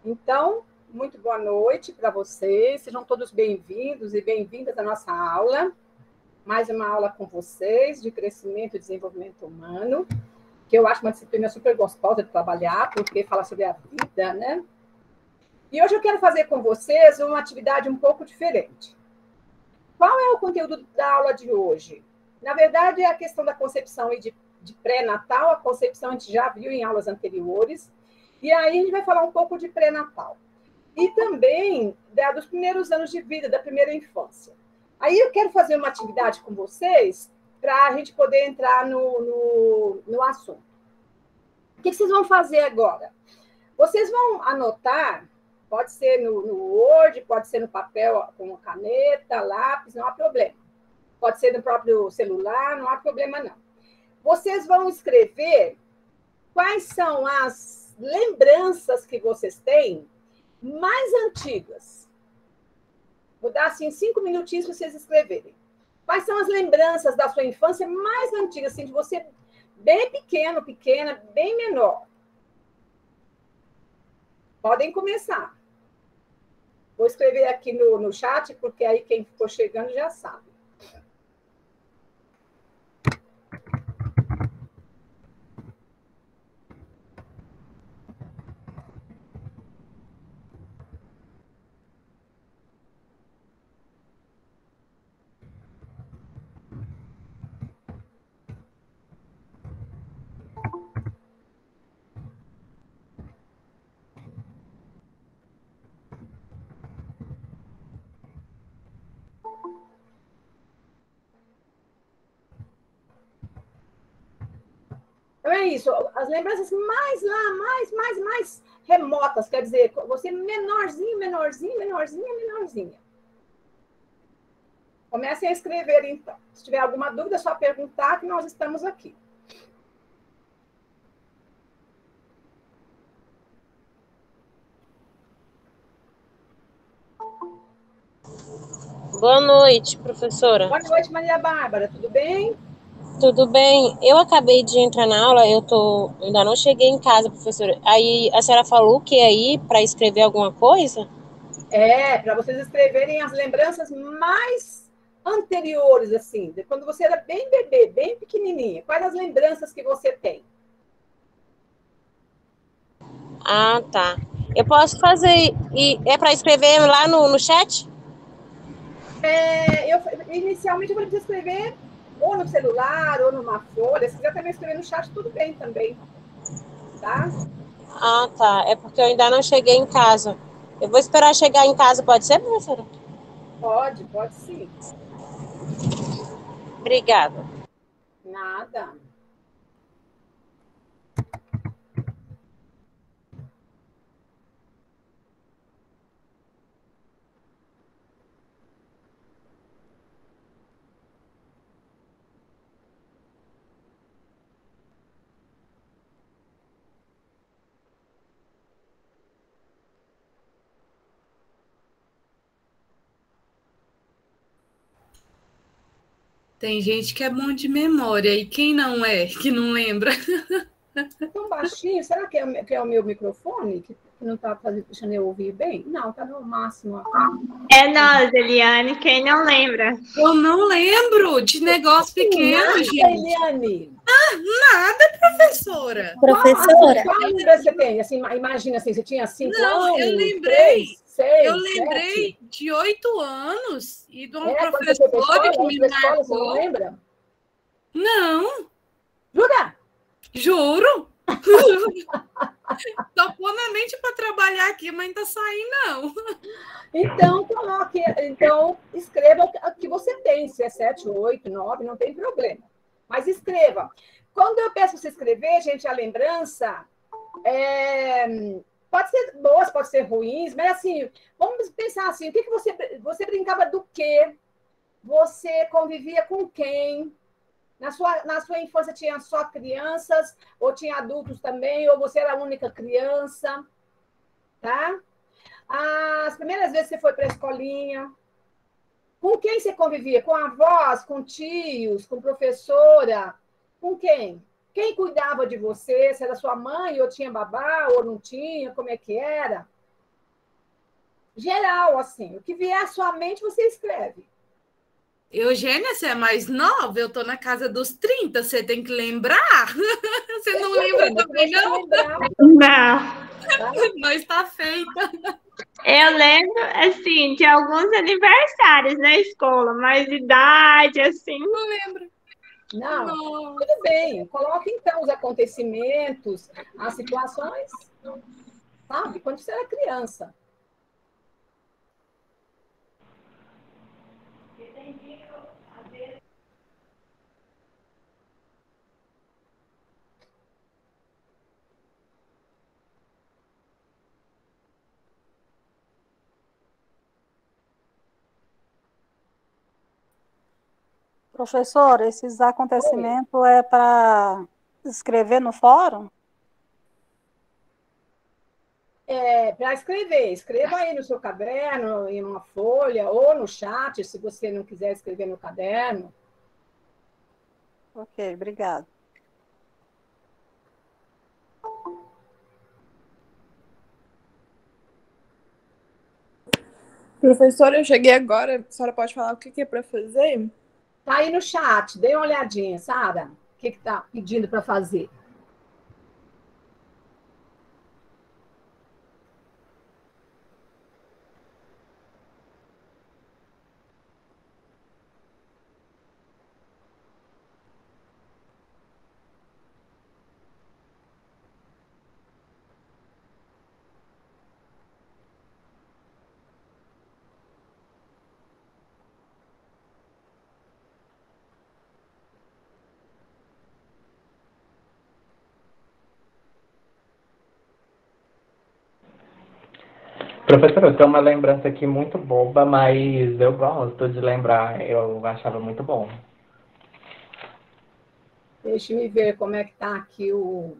Então, muito boa noite para vocês. Sejam todos bem-vindos e bem-vindas à nossa aula. Mais uma aula com vocês de crescimento e desenvolvimento humano, que eu acho uma disciplina super gostosa de trabalhar, porque fala sobre a vida, né? E hoje eu quero fazer com vocês uma atividade um pouco diferente. Qual é o conteúdo da aula de hoje? Na verdade, é a questão da concepção e de pré-natal. A concepção a gente já viu em aulas anteriores. E aí a gente vai falar um pouco de pré-natal. E também dos primeiros anos de vida, da primeira infância. Aí eu quero fazer uma atividade com vocês para a gente poder entrar no assunto. O que vocês vão fazer agora? Vocês vão anotar, pode ser no Word, pode ser no papel com caneta, lápis, não há problema. Pode ser no próprio celular, não há problema não. Vocês vão escrever quais são as lembranças que vocês têm mais antigas. Vou dar assim 5 minutinhos para vocês escreverem. Quais são as lembranças da sua infância mais antigas, assim, de você bem pequeno, pequena, bem menor? Podem começar. Vou escrever aqui no chat, porque aí quem ficou chegando já sabe. Então é isso, as lembranças mais lá, mais remotas, quer dizer, você menorzinho, menorzinha. Comecem a escrever, então. Se tiver alguma dúvida, é só perguntar que nós estamos aqui. Boa noite, professora. Boa noite, Maria Bárbara, tudo bem? Tudo bem? Eu acabei de entrar na aula, ainda não cheguei em casa, professora. Aí a senhora falou que é aí para escrever alguma coisa? Para vocês escreverem as lembranças mais anteriores, assim, de quando você era bem bebê, bem pequenininha. Quais as lembranças que você tem? Ah, tá. Eu posso fazer, e é para escrever lá no chat? Inicialmente, eu vou te escrever ou no celular, ou numa folha. Se quiser também escrever no chat, tudo bem também. Tá? Ah, tá. É porque eu ainda não cheguei em casa. Eu vou esperar chegar em casa, pode ser, professora? Pode sim. Obrigada. Nada. Tem gente que é bom de memória, e quem não é, que não lembra? Tão baixinho, será que é o meu microfone que não está deixando eu ouvir bem? Não, está no máximo. É nós, Eliane, quem não lembra? Eu não lembro de negócio pequeno, nada, gente. Eliane. Nada, professora. Professora. Qual lembrança você tem? Assim, imagina assim, você tinha 5 anos? Não, eu lembrei. 3, 6, Eu lembrei 7. de 8 anos e de um Quando você foi pra professor escola, que me escola, você não marcou. lembra? Não, Jura? juro. Topou na mente para trabalhar aqui, mas não tá saindo, não. Então, escreva o que você tem, se é 7, 8, 9, não tem problema. Mas escreva. Quando eu peço você escrever, gente, a lembrança pode ser boas, pode ser ruins, mas assim, vamos pensar assim, o que você brincava do quê? Você convivia com quem? Na sua infância tinha só crianças, ou tinha adultos também, ou você era a única criança, tá? As primeiras vezes que você foi para a escolinha, com quem você convivia? Com avós, com tios, com professora? Com quem? Quem cuidava de você? Se era sua mãe, ou tinha babá, ou não tinha? Como é que era? geral, assim. O que vier à sua mente, você escreve. Eugênia, você é mais nova, eu tô na casa dos 30, você tem que lembrar. Você não lembra também, não? Lembrar, Não. tá? Não está feita. Eu lembro, assim, de alguns aniversários na escola, mas idade, assim. Não lembro. Não, Nossa. tudo bem. Coloque, então, os acontecimentos, as situações, sabe? Quando você era criança. Professor, esses acontecimentos é para escrever no fórum? Para escrever, escreva aí no seu caderno, em uma folha, ou no chat, se você não quiser escrever no caderno. Ok, obrigado. Professora, eu cheguei agora. A senhora pode falar o que é para fazer? Tá aí no chat, dê uma olhadinha, Sara. O que está pedindo para fazer? Professora, eu tenho uma lembrança aqui muito boba, mas eu gosto de lembrar. Eu achava muito bom. Deixa eu ver como é que está aqui o...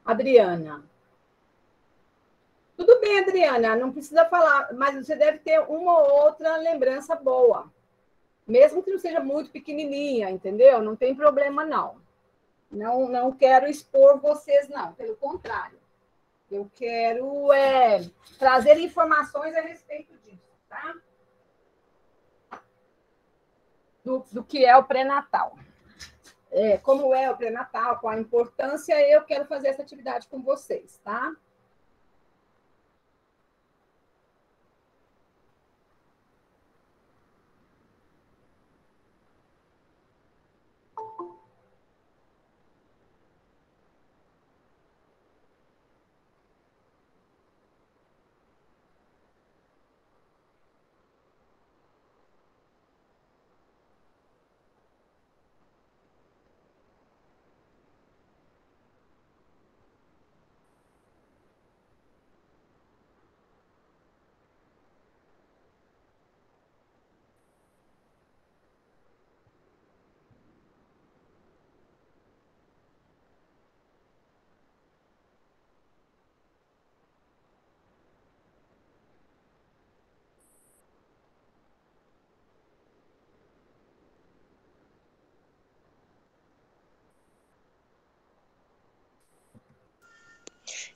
Adriana. Tudo bem, Adriana, não precisa falar, mas você deve ter uma ou outra lembrança boa. Mesmo que não seja muito pequenininha, entendeu? Não tem problema, não. Não quero expor vocês, não. Pelo contrário. Eu quero trazer informações a respeito disso, tá? Do que é o pré-natal. Como é o pré-natal, qual a importância, eu quero fazer essa atividade com vocês, tá?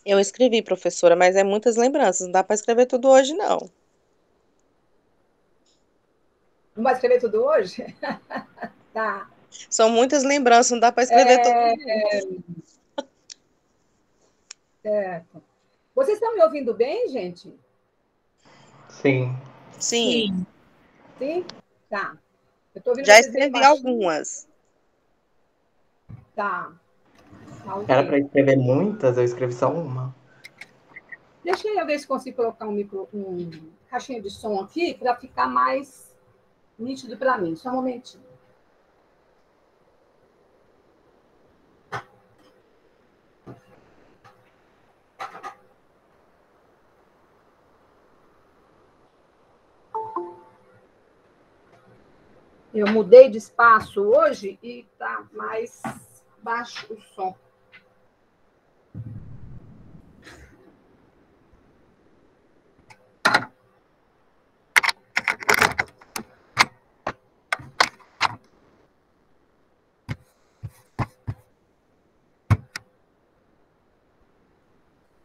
Eu escrevi, professora, mas é muitas lembranças. Não dá para escrever tudo hoje, não. Não vai escrever tudo hoje? Tá. São muitas lembranças, não dá para escrever tudo. Certo. Vocês estão me ouvindo bem, gente? Sim. Sim. Sim? Tá. Eu estou ouvindo Já vocês bem escrevi baixinho. algumas. Tá. Ok. Era para escrever muitas, eu escrevi só uma. Deixa eu ver se consigo colocar um caixinha de som aqui para ficar mais nítido para mim. Só um momentinho. Eu mudei de espaço hoje e está mais baixo o som.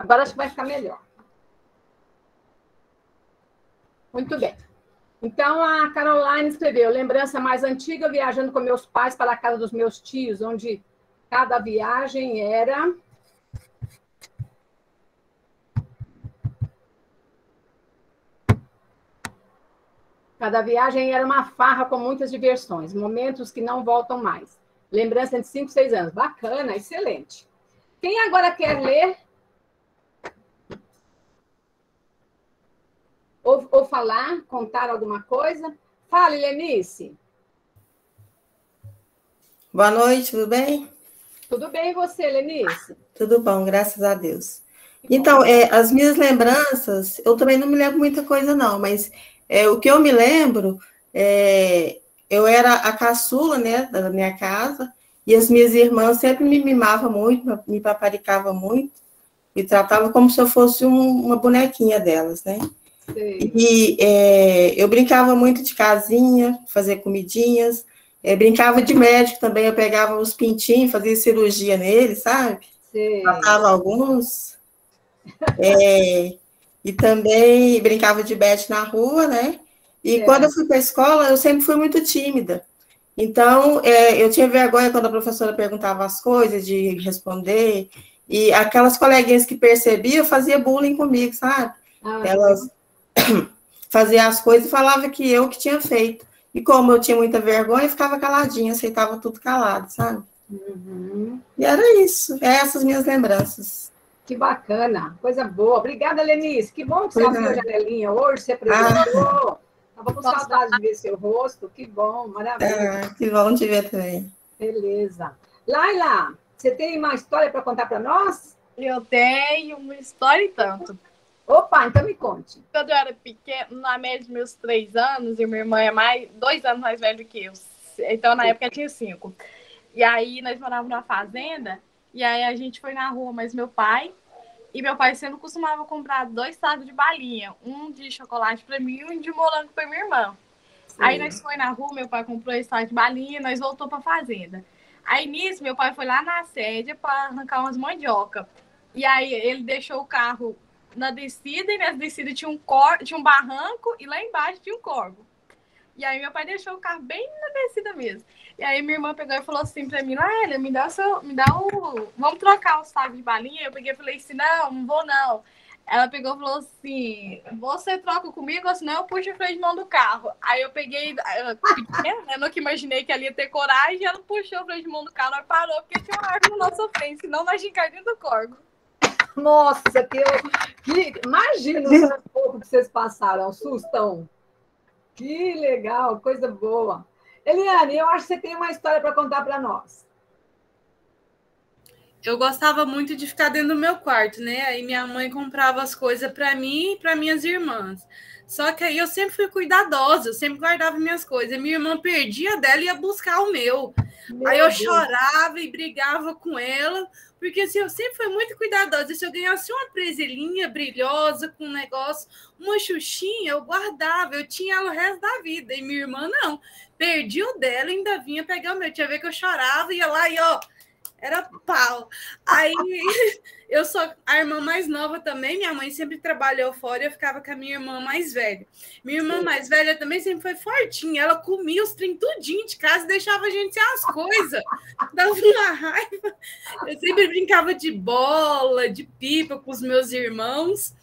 Agora acho que vai ficar melhor. Muito bem. Então, a Caroline escreveu: lembrança mais antiga, viajando com meus pais para a casa dos meus tios, onde cada viagem era... Cada viagem era uma farra com muitas diversões, momentos que não voltam mais. Lembrança de 5, 6 anos. Bacana, excelente. Quem agora quer ler? Ou falar, contar alguma coisa? Fale, Lenice. Boa noite, tudo bem? Tudo bem, e você, Lenice? Tudo bom, graças a Deus. Então, as minhas lembranças, eu também não me lembro muita coisa, não, mas o que eu me lembro, eu era a caçula, né, da minha casa, e as minhas irmãs sempre me mimavam muito, me paparicavam muito, e tratavam como se eu fosse uma bonequinha delas, né? Sim. E eu brincava muito de casinha, fazer comidinhas, brincava de médico também, eu pegava os pintinhos, fazia cirurgia neles, sabe? Sim. Matava alguns. E também brincava de bete na rua, né? E quando eu fui para a escola, eu sempre fui muito tímida. Então, eu tinha vergonha quando a professora perguntava as coisas, de responder, e aquelas coleguinhas que percebiam, faziam bullying comigo, sabe? Elas faziam as coisas e falavam que eu que tinha feito. E como eu tinha muita vergonha, eu ficava caladinha, aceitava tudo calado, sabe? Uhum. E era isso, essas minhas lembranças. Que bacana, coisa boa. Obrigada, Lenice. Que bom que você abriu a janelinha hoje, você apresentou. Estava com saudade de ver seu rosto. Que bom, maravilha. Que bom te ver também. Beleza. Laila, você tem uma história para contar para nós? Eu tenho uma história e tanto. Opa, então me conte. Quando eu era pequena, na média dos meus 3 anos, e minha irmã é 2 anos mais velha do que eu. Então, na época, eu tinha 5. E aí, nós morávamos numa fazenda, e aí a gente foi na rua, mas meu pai sempre costumava comprar 2 sacos de balinha, um de chocolate para mim e um de morango para minha irmã. Sim. Aí nós foi na rua, meu pai comprou esse saco de balinha, nós voltou para a fazenda. Aí nisso, meu pai foi lá na sede para arrancar umas mandioca. E aí ele deixou o carro na descida, e nessa descida tinha um barranco, e lá embaixo tinha um corvo. E aí meu pai deixou o carro bem na descida mesmo. E aí minha irmã pegou e falou assim pra mim: Noélia, vamos trocar o saco de balinha? Eu peguei e falei assim: não vou não. Ela pegou e falou assim: você troca comigo, ou senão eu puxo o freio de mão do carro. Aí eu peguei, eu nunca imaginei que ela ia ter coragem, e ela puxou o freio de mão do carro, e parou, porque tinha uma árvore na nossa frente, senão nós tínhamos dentro do corvo. Nossa, imagina o sufoco que vocês passaram, sustão. Que legal, coisa boa. Eliane, eu acho que você tem uma história para contar para nós. Eu gostava muito de ficar dentro do meu quarto, né? Aí minha mãe comprava as coisas para mim e para minhas irmãs. Só que aí eu sempre fui cuidadosa, eu sempre guardava minhas coisas. Minha irmã perdia dela e ia buscar o meu. Aí eu chorava e brigava com ela, porque assim, eu sempre fui muito cuidadosa. Se eu ganhasse uma presilhinha brilhosa com um negócio, uma xuxinha, eu guardava, eu tinha ela o resto da vida. E minha irmã não, perdi o dela e ainda vinha pegar o meu. Tinha ver que eu chorava, ia lá e ó, era pau. Aí eu sou a irmã mais nova também, minha mãe sempre trabalhou fora e eu ficava com a minha irmã mais velha. Minha irmã mais velha também sempre foi fortinha, ela comia os trem tudinho de casa e deixava a gente sem as coisas. Dava uma raiva. Eu sempre brincava de bola, de pipa com os meus irmãos.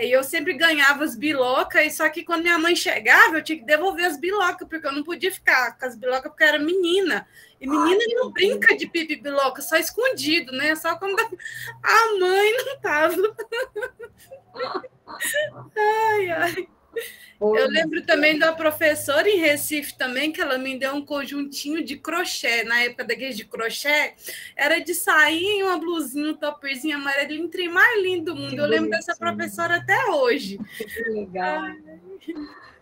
E eu sempre ganhava as bilocas, só que quando minha mãe chegava, eu tinha que devolver as bilocas, porque eu não podia ficar com as bilocas, porque eu era menina. E menina não brinca de pipa e biloca, só escondido, né? Só quando a mãe não tava. Ai, ai. Eu lembro também da professora em Recife também, que ela me deu um conjuntinho de crochê, na época daqueles de crochê, era de sair em uma blusinha, um topperzinho amarelinho, trem mais lindo do mundo. Eu lembro dessa professora até hoje. Que legal.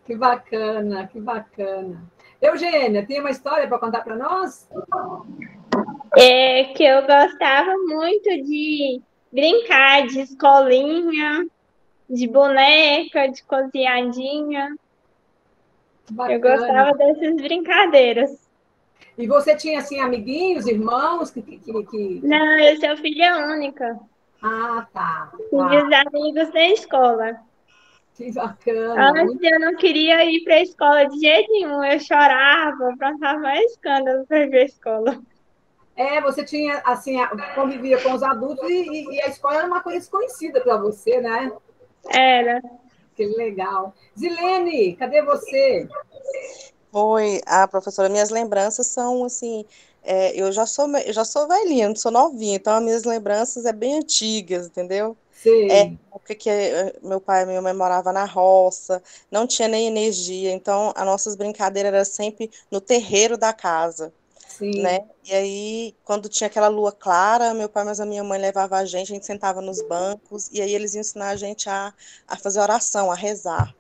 Que bacana, que bacana. Eugênia, tem uma história para contar para nós? Que eu gostava muito de brincar de escolinha, de boneca, de cozinhadinha. Eu gostava dessas brincadeiras. E você tinha, assim, amiguinhos, irmãos? Não, eu sou filha única. Ah, tá. Tive os amigos da escola. Que bacana. Antes eu não queria ir para a escola de jeito nenhum. Eu chorava, passava mais escândalo para ir para a escola. Você tinha, assim, convivia com os adultos e a escola era uma coisa desconhecida para você, né? Era. Que legal. Zilene, cadê você? Oi, professora, minhas lembranças são assim, eu já sou velhinha, não sou novinha, então as minhas lembranças é bem antigas, entendeu? Sei. Porque meu pai e minha mãe moravam na roça, não tinha nem energia, então as nossas brincadeiras eram sempre no terreiro da casa, né? Sim. E aí, quando tinha aquela lua clara, meu pai, mas a minha mãe levava a gente sentava nos bancos, e aí eles iam ensinar a gente a fazer oração, a rezar,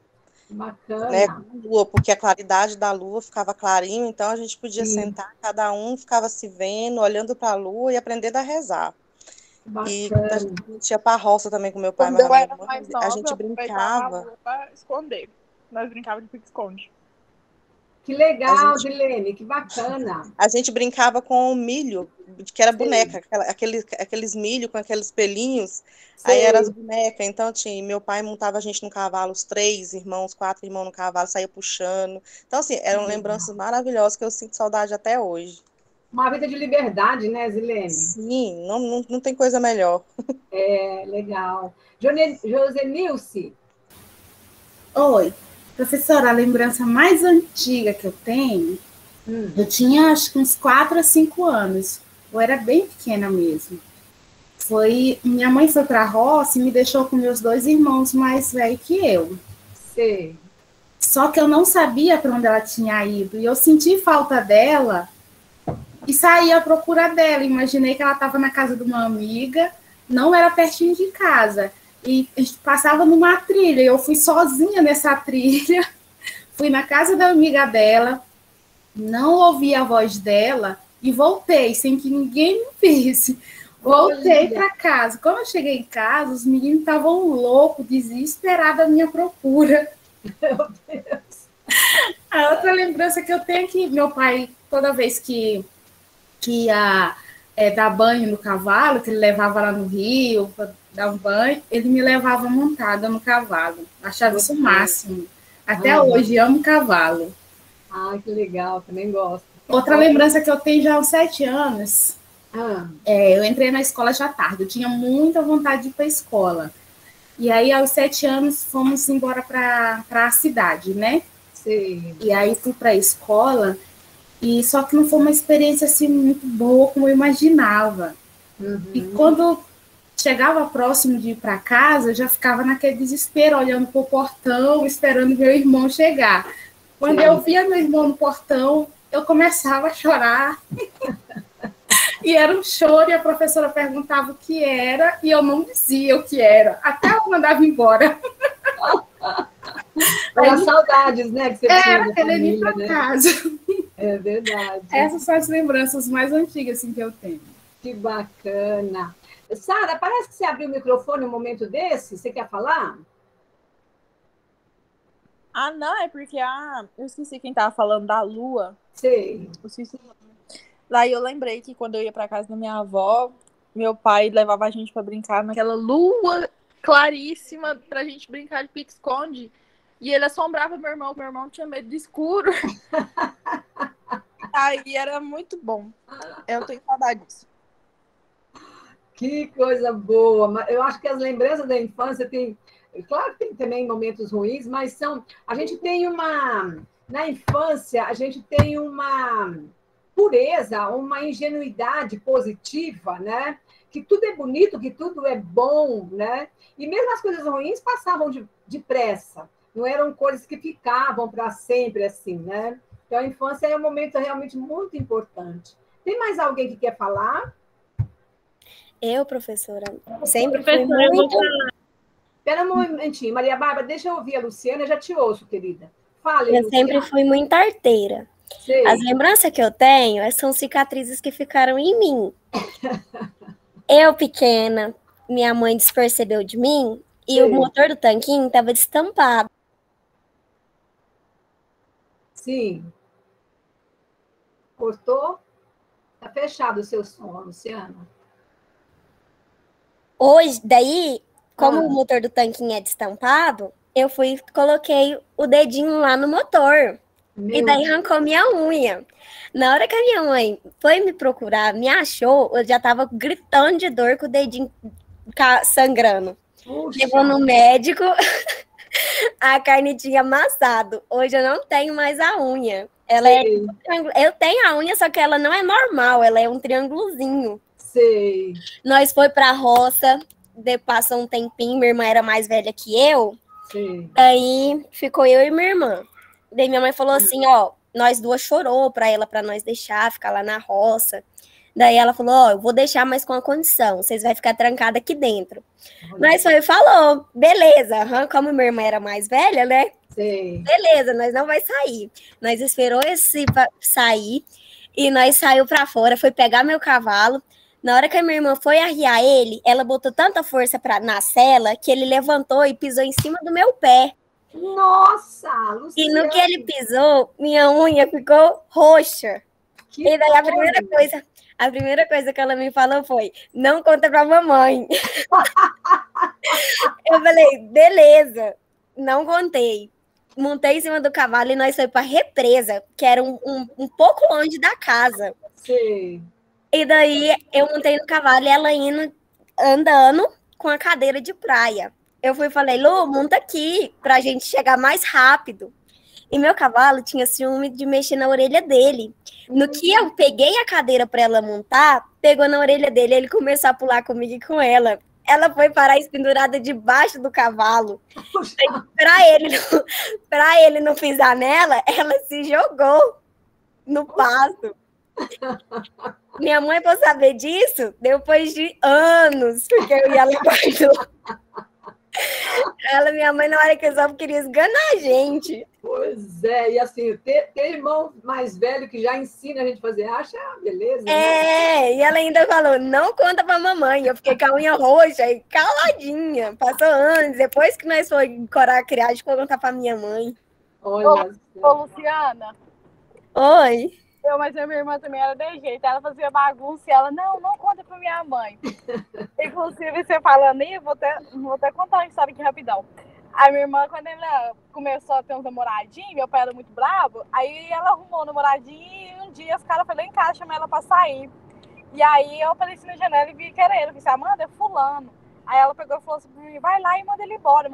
né, Bacana. com a lua, porque a claridade da lua ficava clarinho, então a gente podia Sim. sentar, cada um ficava se vendo, olhando para a lua e aprender a rezar. E quando a Bacana. gente ia para a roça também com meu pai, Quando mas a eu minha era mãe, mais a nova, eu gente aproveitava a brincava, lua para esconder. Nós brincávamos de pique-esconde. Que a legal, gente, Zilene, que bacana. a gente brincava com milho, que era Sei, boneca, aqueles milho com aqueles pelinhos, aí eram as sei. bonecas, então tinha, meu pai montava a gente no cavalo, os 3 irmãos, 4 irmãos no cavalo, saía puxando. Então, assim, eram lembranças maravilhosas que eu sinto saudade até hoje. Uma vida de liberdade, né, Zilene? Sim, não tem coisa melhor. Legal. Josenilce, Oi, professora, a lembrança mais antiga que eu tenho, hum, eu tinha acho que uns 4 a 5 anos, eu era bem pequena mesmo. Minha mãe foi para a roça e me deixou com meus 2 irmãos mais velhos que eu. sei. Só que eu não sabia para onde ela tinha ido e eu senti falta dela e saí à procura dela. Imaginei que ela estava na casa de uma amiga, não era pertinho de casa. E a gente passava numa trilha, e eu fui sozinha nessa trilha, fui na casa da amiga dela, não ouvi a voz dela e voltei, sem que ninguém me visse. Voltei Olha, para casa. Quando eu cheguei em casa, os meninos estavam loucos, desesperados à minha procura. meu Deus. A outra lembrança que eu tenho é que meu pai, toda vez que ia dar banho no cavalo, que ele levava lá no rio para dar um banho, ele me levava montada no cavalo. Achava isso o máximo. Até hoje, amo cavalo. Ah, que legal, também gosto. Outra lembrança que eu tenho já há uns 7 anos, Ah, eu entrei na escola já tarde, eu tinha muita vontade de ir para a escola. E aí, aos 7 anos, fomos embora para a cidade, né? sei. E aí, fui para a escola, e só que não foi uma experiência assim muito boa como eu imaginava. E quando chegava próximo de ir para casa, eu já ficava naquele desespero, olhando para o portão, esperando meu irmão chegar. Quando eu via meu irmão no portão, eu começava a chorar. E era um choro, e a professora perguntava o que era, e eu não dizia o que era. Até eu mandava embora. As saudades, né, que você tinha da querer ir família, para né? casa. É verdade. Essas são as lembranças mais antigas assim, que eu tenho. Que bacana. Sara, parece que você abriu o microfone um momento desse. Você quer falar? Ah, não, é porque eu esqueci quem tava falando da lua. Sei. Eu esqueci. Daí eu lembrei que quando eu ia pra casa da minha avó, meu pai levava a gente pra brincar naquela lua claríssima pra gente brincar de pique-esconde. E ele assombrava meu irmão tinha medo de escuro. Aí era muito bom. Eu tenho saudade disso. Que coisa boa. Eu acho que as lembranças da infância tem. Claro que tem também momentos ruins, mas a gente tem uma. Na infância, a gente tem uma pureza, uma ingenuidade positiva, né? Que tudo é bonito, que tudo é bom, né? E mesmo as coisas ruins passavam depressa. Não eram coisas que ficavam para sempre assim, né? Então, a infância é um momento realmente muito importante. Tem mais alguém que quer falar? Eu, professora, sempre fui muito... Espera um momentinho, Maria Bárbara, deixa eu ouvir a Luciana, eu já te ouço, querida. Fale, Eu sempre fui muito arteira. Sei. As lembranças que eu tenho são cicatrizes que ficaram em mim. Eu, pequena, minha mãe despercebeu de mim e o motor do tanquinho estava destampado. Sim. Cortou? Está fechado o seu som, Luciana. Hoje, daí, como o motor do tanquinho é destampado, eu coloquei o dedinho lá no motor. E daí arrancou minha unha. Na hora que a minha mãe foi me procurar, me achou, eu já tava gritando de dor com o dedinho sangrando. Levou no médico, a carne tinha amassado. Hoje eu não tenho mais a unha. Eu tenho a unha, só que ela não é normal, ela é um triângulozinho. Sei. Nós foi pra roça, passou um tempinho, minha irmã era mais velha que eu. Sim. Aí ficou eu e minha irmã. Daí minha mãe falou assim, ó, nós duas chorou pra nós deixar, ficar lá na roça. Daí ela falou, ó, eu vou deixar, mas com a condição, vocês vão ficar trancadas aqui dentro. Nós foi e falou, beleza, como minha irmã era mais velha, né? Sim. Beleza, nós não vai sair. Nós esperou esse sair e nós saiu pra fora, foi pegar meu cavalo. Na hora que a minha irmã foi arriar ele, ela botou tanta força na sela que ele levantou e pisou em cima do meu pé. Nossa, Luciane. E no que ele pisou, minha unha ficou roxa. E daí a primeira coisa que ela me falou foi, não conta pra mamãe. Eu falei, beleza, não contei. Montei em cima do cavalo e nós fomos pra represa, que era um pouco longe da casa. Sim. E daí eu montei no cavalo e ela andando com a cadeira de praia. Eu fui e falei, Lu, monta aqui pra gente chegar mais rápido. E meu cavalo tinha ciúme de mexer na orelha dele. No que eu peguei a cadeira para ela montar, pegou na orelha dele, ele começou a pular comigo e com ela. Ela foi parar pendurada debaixo do cavalo. Para ele não pisar nela, ela se jogou no pasto. Minha mãe, para saber disso, depois de anos, porque eu ia lá guardou. Minha mãe, na hora que eu só queria esganar a gente. Pois é, e assim, ter irmão mais velho que já ensina a gente a fazer acha, beleza. E ela ainda falou, não conta pra mamãe. Eu fiquei com a unha roxa e caladinha. Passou anos, depois que nós fomos corar a criagem, foi contar pra minha mãe. Olha. Ô, Luciana. Oi. Mas a minha irmã também era de jeito. Ela fazia bagunça e ela, não conta pra minha mãe. Inclusive, você falando aí, vou até contar uma história aqui rapidão. A minha irmã, quando ela começou a ter uns namoradinhos, meu pai era muito bravo, aí ela arrumou um namoradinho e um dia os caras foram lá em casa chamar ela pra sair. E aí eu apareci na janela e vi que era ele. Eu disse, Amanda, é fulano. Aí ela pegou e falou assim pra mim, vai lá e manda ele embora.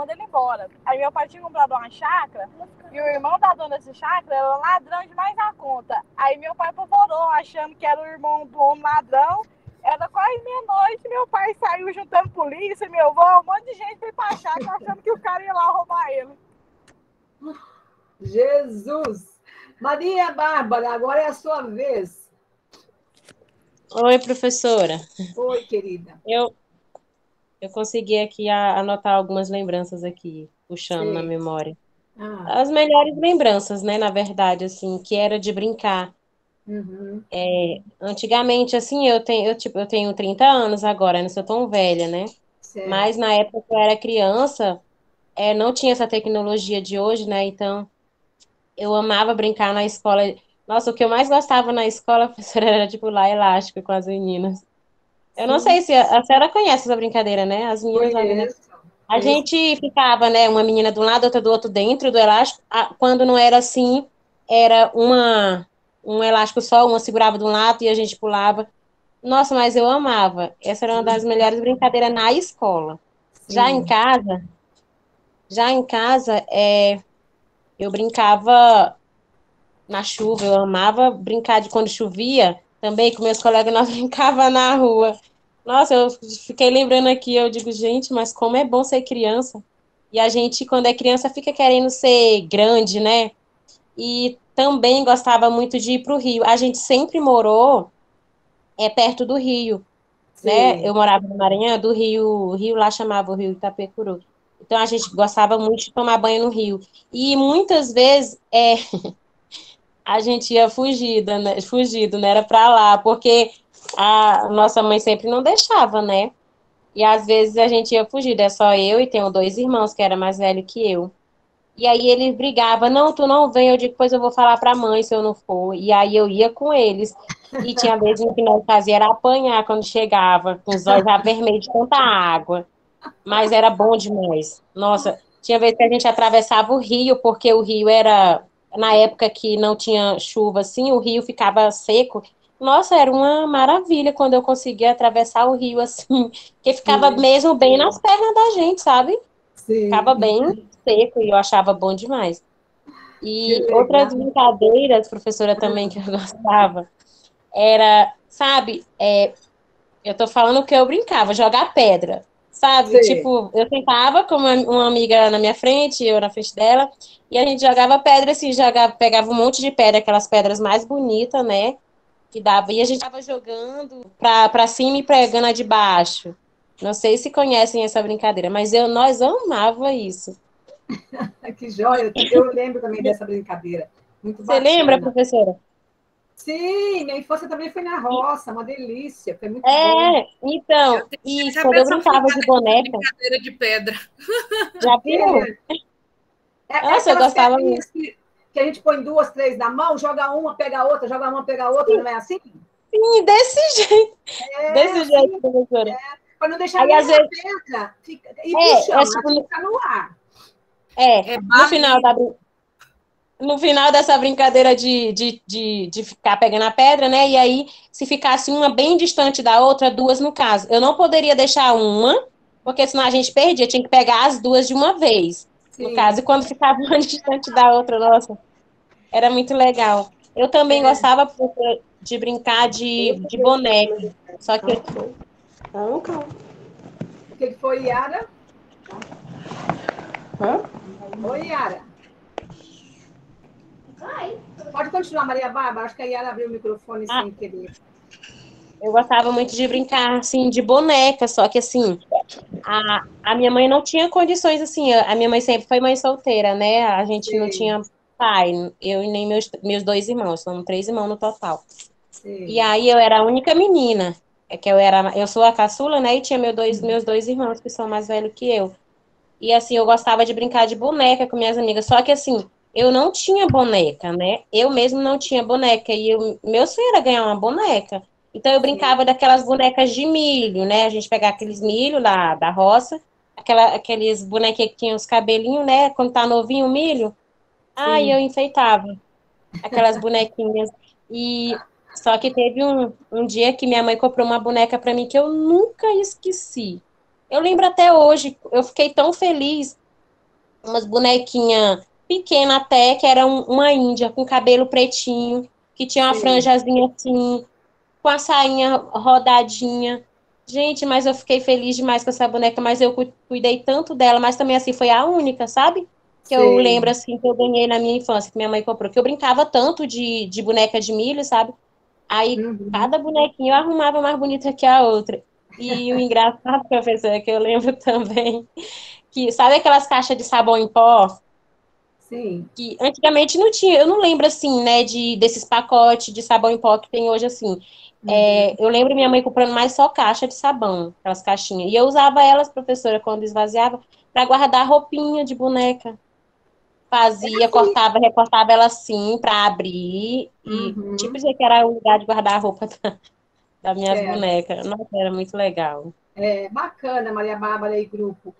Aí meu pai tinha comprado uma chácara e o irmão da dona dessa chácara era ladrão demais na conta. Aí meu pai apavorou, achando que era o irmão do homem ladrão. Era quase meia-noite, meu pai saiu juntando polícia, meu avô, um monte de gente foi pra chácara achando que o cara ia lá roubar ele. Jesus! Maria Bárbara, agora é a sua vez. Oi, professora. Oi, querida. Eu consegui aqui anotar algumas lembranças aqui, puxando na memória. As melhores lembranças, né, na verdade, assim, que era de brincar. Uhum. Antigamente, assim, eu tenho 30 anos agora, não sou tão velha, né? Certo. Mas na época que eu era criança, não tinha essa tecnologia de hoje, né? Então, eu amava brincar na escola. Nossa, o que eu mais gostava na escola, professora, era de pular elástico com as meninas. Eu não sei se a senhora conhece essa brincadeira, né? As meninas ali, né? A gente ficava, né? Uma menina de um lado, outra do outro dentro do elástico. Quando não era assim, era um elástico só, uma segurava de um lado e a gente pulava. Nossa, mas eu amava. Essa era uma das melhores brincadeiras na escola. Sim. Já em casa, eu brincava na chuva. Eu amava brincar de quando chovia. Também com meus colegas, nós brincava na rua. Nossa, eu fiquei lembrando aqui, eu digo, gente, mas como é bom ser criança. E a gente, quando é criança, fica querendo ser grande, né? E também gostava muito de ir para o Rio. A gente sempre morou perto do Rio, né? Eu morava no Maranhão, do Rio, o Rio lá chamava o Rio Itapecuru. Então, a gente gostava muito de tomar banho no Rio. E muitas vezes a gente ia fugido, né? Era para lá, porque a nossa mãe sempre não deixava, né? E às vezes a gente ia fugido, é só eu e tenho 2 irmãos que era mais velho que eu. E aí eles brigavam, não, tu não vem, eu digo, depois eu vou falar pra mãe se eu não for. E aí eu ia com eles. E tinha vezes que nós fazia era apanhar quando chegava, com os olhos já vermelhos de tanta água. Mas era bom demais. Nossa, tinha vezes que a gente atravessava o rio, porque o rio era, na época que não tinha chuva assim, o rio ficava seco. Nossa, era uma maravilha quando eu conseguia atravessar o rio assim, que ficava mesmo bem nas pernas da gente, sabe? Sim. Ficava bem seco e eu achava bom demais. E Que outras legal. brincadeiras, professora, também que eu gostava, era, sabe, eu tô falando que eu brincava, jogar pedra, sabe? Sim. Tipo, eu sentava com uma amiga na minha frente, eu na frente dela, e a gente jogava pedra, assim, pegava um monte de pedra, aquelas pedras mais bonitas, né? Que dava, e a gente tava jogando pra cima e pegando a de baixo. Não sei se conhecem essa brincadeira, mas nós amava isso. Que joia! Eu lembro também dessa brincadeira. Muito Você lembra, bacana. professora? Sim, minha infância também foi na roça, uma delícia, foi muito bom. Então, isso, quando eu brincava de boneca. Brincadeira de pedra. Já viu? Nossa, eu Aquelas gostava pedrinhas muito. que a gente põe 2, 3 na mão, joga uma, pega a outra, joga uma, pega a outra, não é assim? Sim, desse jeito. Desse Assim, jeito, professora. para não deixar Aí, às nenhuma vezes, pedra ir pro chão, ela tipo, fica no ar. no final dessa brincadeira de ficar pegando a pedra, né? E aí, se ficasse uma bem distante da outra, duas no caso. Eu não poderia deixar uma, porque senão a gente perdia, tinha que pegar as duas de uma vez. Sim. No caso, e quando ficava uma distante da outra, nossa, era muito legal. Eu também gostava de brincar de boneca. Só que O que foi, Yara? Oi, Yara. Pode continuar, Maria Bárbara. Acho que a Yara abriu o microfone sem querer. Eu gostava muito de brincar, assim, de boneca, só que, assim, a minha mãe não tinha condições, assim, a minha mãe sempre foi mãe solteira, né? A gente não tinha pai, eu e nem meus 2 irmãos, somos 3 irmãos no total. Sim. E aí eu era a única menina, eu sou a caçula, né? E tinha meus dois irmãos que são mais velhos que eu. E assim, eu gostava de brincar de boneca com minhas amigas, só que assim, eu não tinha boneca, né? Eu mesmo não tinha boneca, e meu sonho era ganhar uma boneca. Então eu brincava daquelas bonecas de milho, né? A gente pegava aqueles milho lá da roça, aqueles bonequinhos que tinham os cabelinhos, né? Quando tá novinho o milho, aí eu enfeitava aquelas bonequinhas. E só que teve um dia que minha mãe comprou uma boneca para mim que eu nunca esqueci. Eu lembro até hoje, eu fiquei tão feliz. Umas bonequinhas pequenas até, que era uma índia com cabelo pretinho, que tinha uma franjazinha assim, com a sainha rodadinha. Gente, mas eu fiquei feliz demais com essa boneca, mas eu cuidei tanto dela, mas também assim, foi a única, sabe? Que eu lembro assim, que eu ganhei na minha infância, que minha mãe comprou, que eu brincava tanto de boneca de milho, sabe? Aí, cada bonequinho eu arrumava mais bonita que a outra. E o engraçado, professor, é que eu lembro também que, sabe aquelas caixas de sabão em pó? Sim. Que antigamente não tinha, eu não lembro assim, né, desses pacotes de sabão em pó que tem hoje assim. Eu lembro minha mãe comprando mais só caixa de sabão, aquelas caixinhas. E eu usava elas, professora, quando esvaziava, para guardar roupinha de boneca. Fazia, recortava ela assim para abrir. E tipo, dizia que era o lugar de guardar a roupa das minhas bonecas. Nossa, era muito legal. Bacana, Maria Bárbara e grupo.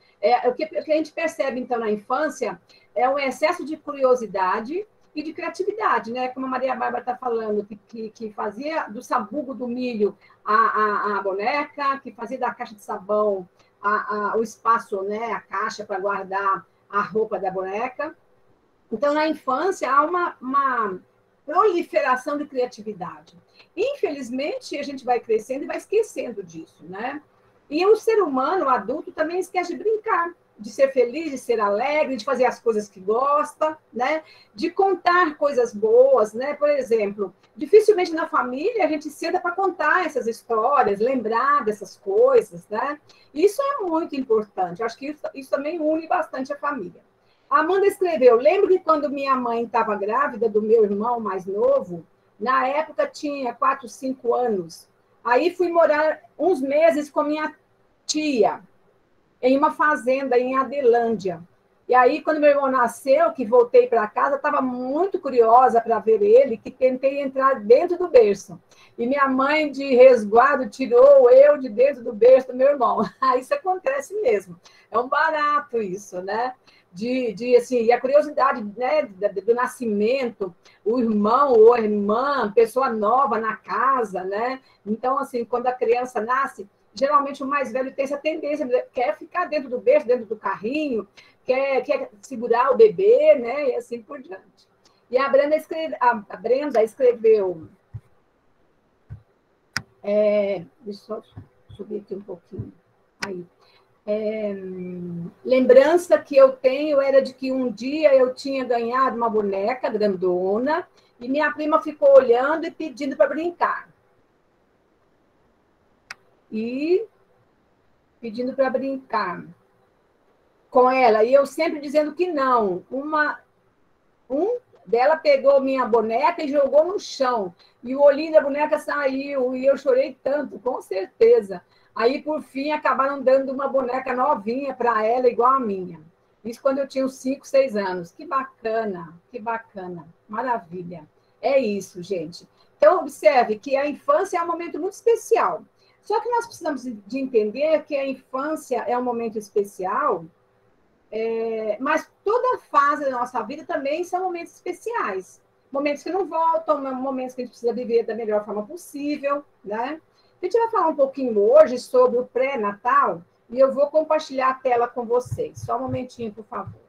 O que a gente percebe, então, na infância é um excesso de curiosidade e de criatividade, né? Como a Maria Bárbara está falando, que fazia do sabugo do milho a boneca, que fazia da caixa de sabão o espaço, né? A caixa para guardar a roupa da boneca. Então, na infância, há uma proliferação de criatividade. Infelizmente, a gente vai crescendo e vai esquecendo disso, né? E o ser humano, o adulto, também esquece de brincar, de ser feliz, de ser alegre, de fazer as coisas que gosta, né? De contar coisas boas, né? Por exemplo, dificilmente na família a gente senta para contar essas histórias, lembrar dessas coisas, né? Isso é muito importante. Eu acho que isso também une bastante a família. A Amanda escreveu, lembro que quando minha mãe estava grávida do meu irmão mais novo, na época tinha 4, 5 anos, aí fui morar uns meses com minha tia, em uma fazenda em Adelândia. E aí, quando meu irmão nasceu, que voltei para casa, estava muito curiosa para ver ele, que tentei entrar dentro do berço. E minha mãe, de resguardo, tirou eu de dentro do berço do meu irmão. Isso acontece mesmo. É um barato isso, né? Assim, e a curiosidade, né, do nascimento, o irmão ou a irmã, pessoa nova na casa, né? Então, assim, quando a criança nasce, geralmente o mais velho tem essa tendência, quer ficar dentro do berço, dentro do carrinho, quer segurar o bebê, né? E assim por diante. E a Brenda escreveu... deixa eu subir aqui um pouquinho. Aí. Lembrança que eu tenho era de que um dia eu tinha ganhado uma boneca grandona e minha prima ficou olhando e pedindo para brincar. E pedindo para brincar com ela. E eu sempre dizendo que não. Um dela pegou minha boneca e jogou no chão. E o olhinho da boneca saiu. E eu chorei tanto, com certeza. Aí, por fim, acabaram dando uma boneca novinha para ela, igual a minha. Isso quando eu tinha uns 5, 6 anos. Que bacana, maravilha. É isso, gente. Então, observe que a infância é um momento muito especial. Só que nós precisamos de entender que a infância é um momento especial, mas toda fase da nossa vida também são momentos especiais. Momentos que não voltam, momentos que a gente precisa viver da melhor forma possível, né? A gente vai falar um pouquinho hoje sobre o pré-natal e eu vou compartilhar a tela com vocês. Só um momentinho, por favor.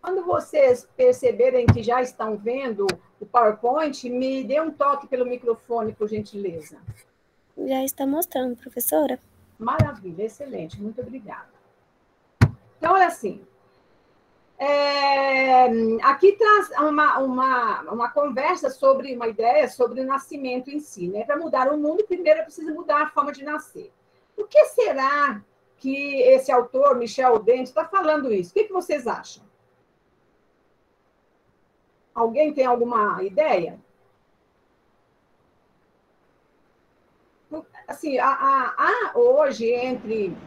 Quando vocês perceberem que já estão vendo o PowerPoint, me dê um toque pelo microfone, por gentileza. Já está mostrando, professora. Maravilha, excelente, muito obrigada. Então, olha assim, aqui traz uma conversa sobre uma ideia sobre o nascimento em si, né? Para mudar o mundo, primeiro é preciso mudar a forma de nascer. Por que será que esse autor, Michel Dente, está falando isso? O que vocês acham? Alguém tem alguma ideia? Assim, hoje, entre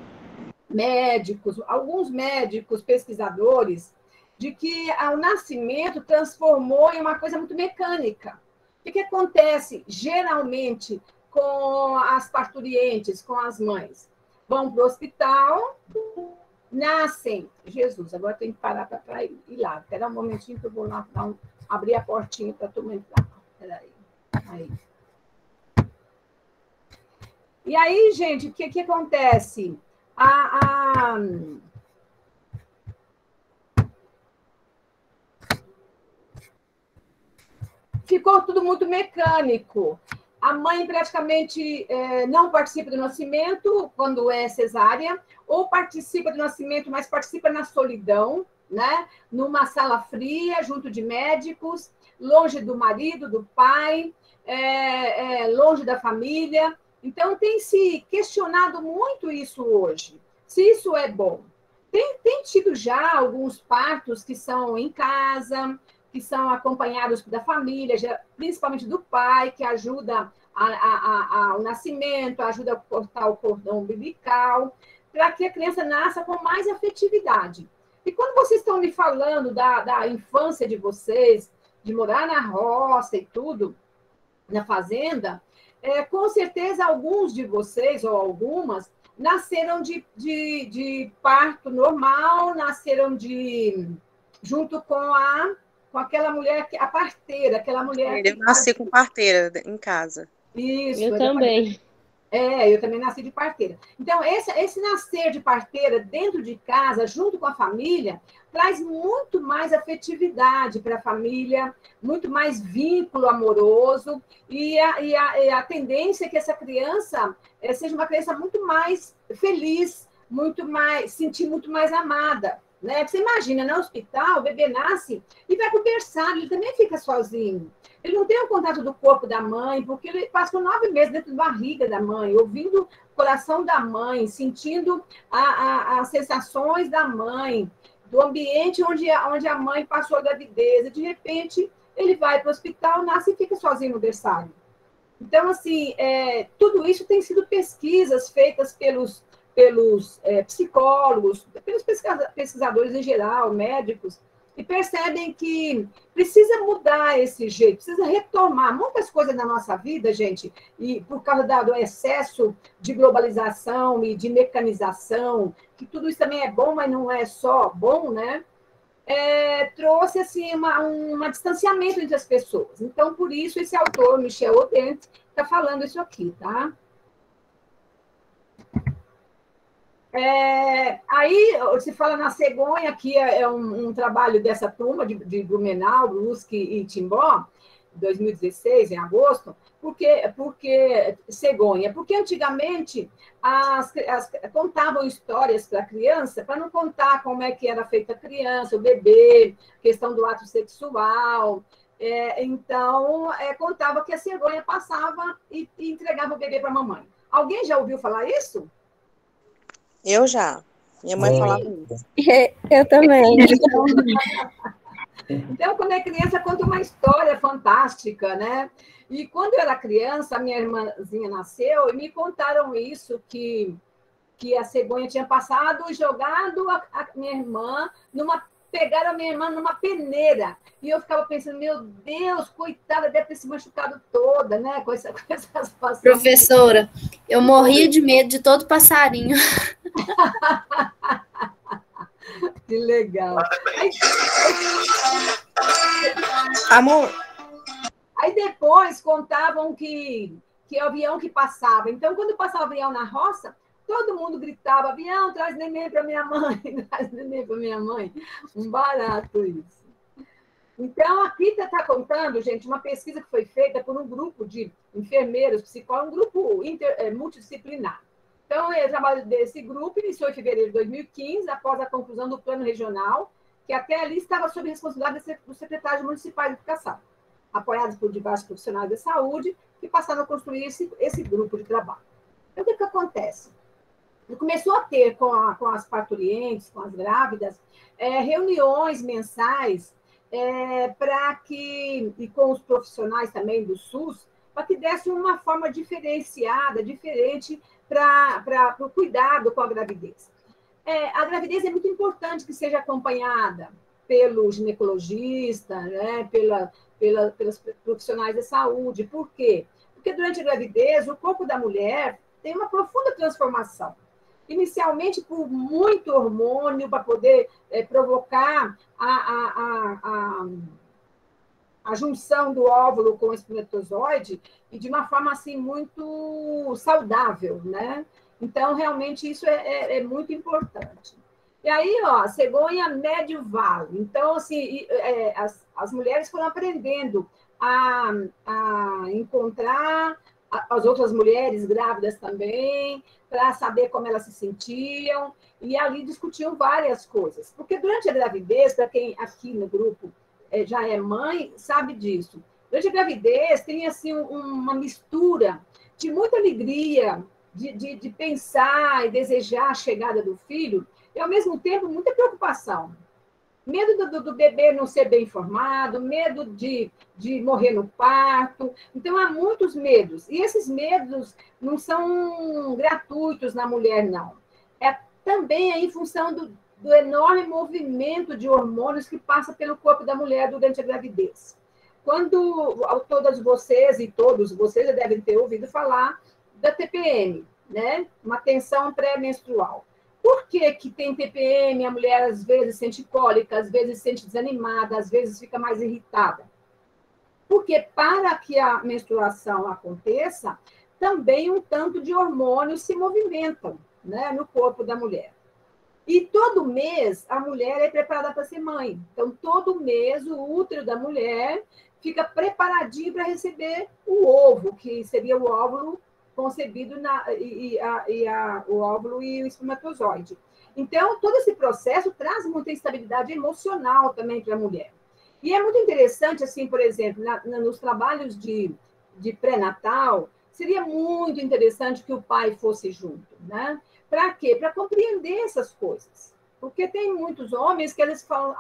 médicos, alguns médicos pesquisadores, de que o nascimento transformou em uma coisa muito mecânica. O que acontece, geralmente, com as parturientes, com as mães? Vão para o hospital, nascem. Jesus, agora tem que parar para ir lá. Espera um momentinho que eu vou lá abrir a portinha para a turma entrar. Espera aí. E aí, gente, o que acontece? Ficou tudo muito mecânico. A mãe praticamente não participa do nascimento quando é cesárea, ou participa do nascimento, mas participa na solidão, né? Numa sala fria, junto de médicos, longe do marido, do pai, longe da família. Então, tem se questionado muito isso hoje, se isso é bom. Tem tido já alguns partos que são em casa, que são acompanhados da família, principalmente do pai, que ajuda ao nascimento, ajuda a cortar o cordão umbilical, para que a criança nasça com mais afetividade. E quando vocês estão me falando da infância de vocês, de morar na roça e tudo, na fazenda, com certeza alguns de vocês, ou algumas, nasceram de parto normal, nasceram junto com aquela mulher, a parteira, aquela mulher... Eu nasci com parteira em casa. Isso. Eu também. Eu também nasci de parteira. Então, esse nascer de parteira dentro de casa, junto com a família, traz muito mais afetividade para a família, muito mais vínculo amoroso, e a tendência é que essa criança seja uma criança muito mais feliz, sentir muito mais amada. Né? Você imagina, no hospital, o bebê nasce e vai para o berçário, ele também fica sozinho. Ele não tem o contato do corpo da mãe, porque ele passou 9 meses dentro da barriga da mãe, ouvindo o coração da mãe, sentindo as sensações da mãe, do ambiente onde a mãe passou a gravidez, e de repente ele vai para o hospital, nasce e fica sozinho no berçário. Então, assim, tudo isso tem sido pesquisas feitas pelos psicólogos, pelos pesquisadores em geral, médicos, e percebem que precisa mudar esse jeito, precisa retomar muitas coisas na nossa vida, gente, e por causa do excesso de globalização e de mecanização, que tudo isso também é bom, mas não é só bom, né? Trouxe assim um distanciamento entre as pessoas. Então, por isso, esse autor, Michel Odent, está falando isso aqui, tá? Aí se fala na cegonha, que é um trabalho dessa turma de Blumenau, Brusque e Timbó, 2016, em agosto. Por que cegonha? Porque antigamente contavam histórias para a criança, para não contar como é que era feita a criança, o bebê, questão do ato sexual. Então, contava que a cegonha passava e entregava o bebê para a mamãe. Alguém já ouviu falar isso? Eu já. Minha mãe falava isso. Eu também. Então, quando é criança, conta uma história fantástica, né? E quando eu era criança, a minha irmãzinha nasceu e me contaram isso, que a cegonha tinha passado e jogado a minha irmã pegaram a minha irmã numa peneira. E eu ficava pensando, meu Deus, coitada, deve ter se machucado toda, né? Com essas situações. Professora, eu morria de medo de todo passarinho. Que legal. Amor. Aí depois contavam que o avião que passava. Então, quando passava o avião na roça, todo mundo gritava, avião, traz neném para minha mãe, traz neném para minha mãe. Um barato isso. Então, aqui está contando, gente, uma pesquisa que foi feita por um grupo de enfermeiros, psicólogos, um grupo multidisciplinar. Então, o trabalho desse grupo iniciou em fevereiro de 2015, após a conclusão do plano regional, que até ali estava sob responsabilidade do secretário municipal de educação, apoiados por diversos profissionais da saúde, que passaram a construir esse grupo de trabalho. Então, o que acontece? Ele começou a ter com as parturientes, com as grávidas, reuniões mensais e com os profissionais também do SUS, para que desse uma forma diferenciada, diferente para o cuidado com a gravidez. A gravidez é muito importante que seja acompanhada pelo ginecologista, né, pelos profissionais da saúde. Por quê? Porque durante a gravidez, o corpo da mulher tem uma profunda transformação. Inicialmente, por muito hormônio, para poder provocar a junção do óvulo com o espermatozoide, e de uma forma assim muito saudável, né? Então, realmente, isso é muito importante. E aí, ó, cegonha médio vale. Então, assim, as mulheres foram aprendendo a encontrar as outras mulheres grávidas também, para saber como elas se sentiam, e ali discutiam várias coisas. Porque durante a gravidez, para quem aqui no grupo já é mãe, sabe disso. Durante a gravidez, tem assim uma mistura de muita alegria, de pensar e desejar a chegada do filho, e, ao mesmo tempo, muita preocupação. Medo do bebê não ser bem formado, medo de morrer no parto. Então, há muitos medos. E esses medos não são gratuitos na mulher, não. Também em função do enorme movimento de hormônios que passa pelo corpo da mulher durante a gravidez. Quando todas vocês e todos vocês já devem ter ouvido falar da TPM, né? Uma tensão pré-menstrual. Por que tem TPM? A mulher, às vezes, sente cólica, às vezes, sente desanimada, às vezes, fica mais irritada. Porque, para que a menstruação aconteça, também um tanto de hormônios se movimentam, né, no corpo da mulher. E todo mês, a mulher é preparada para ser mãe. Então, todo mês, o útero da mulher fica preparadinho para receber o ovo, que seria o óvulo concebido o óvulo e o espermatozoide. Então, todo esse processo traz muita instabilidade emocional também para a mulher. E é muito interessante, assim, por exemplo, nos trabalhos de pré-natal, seria muito interessante que o pai fosse junto, né? Para quê? Para compreender essas coisas. Porque tem muitos homens que eles falam,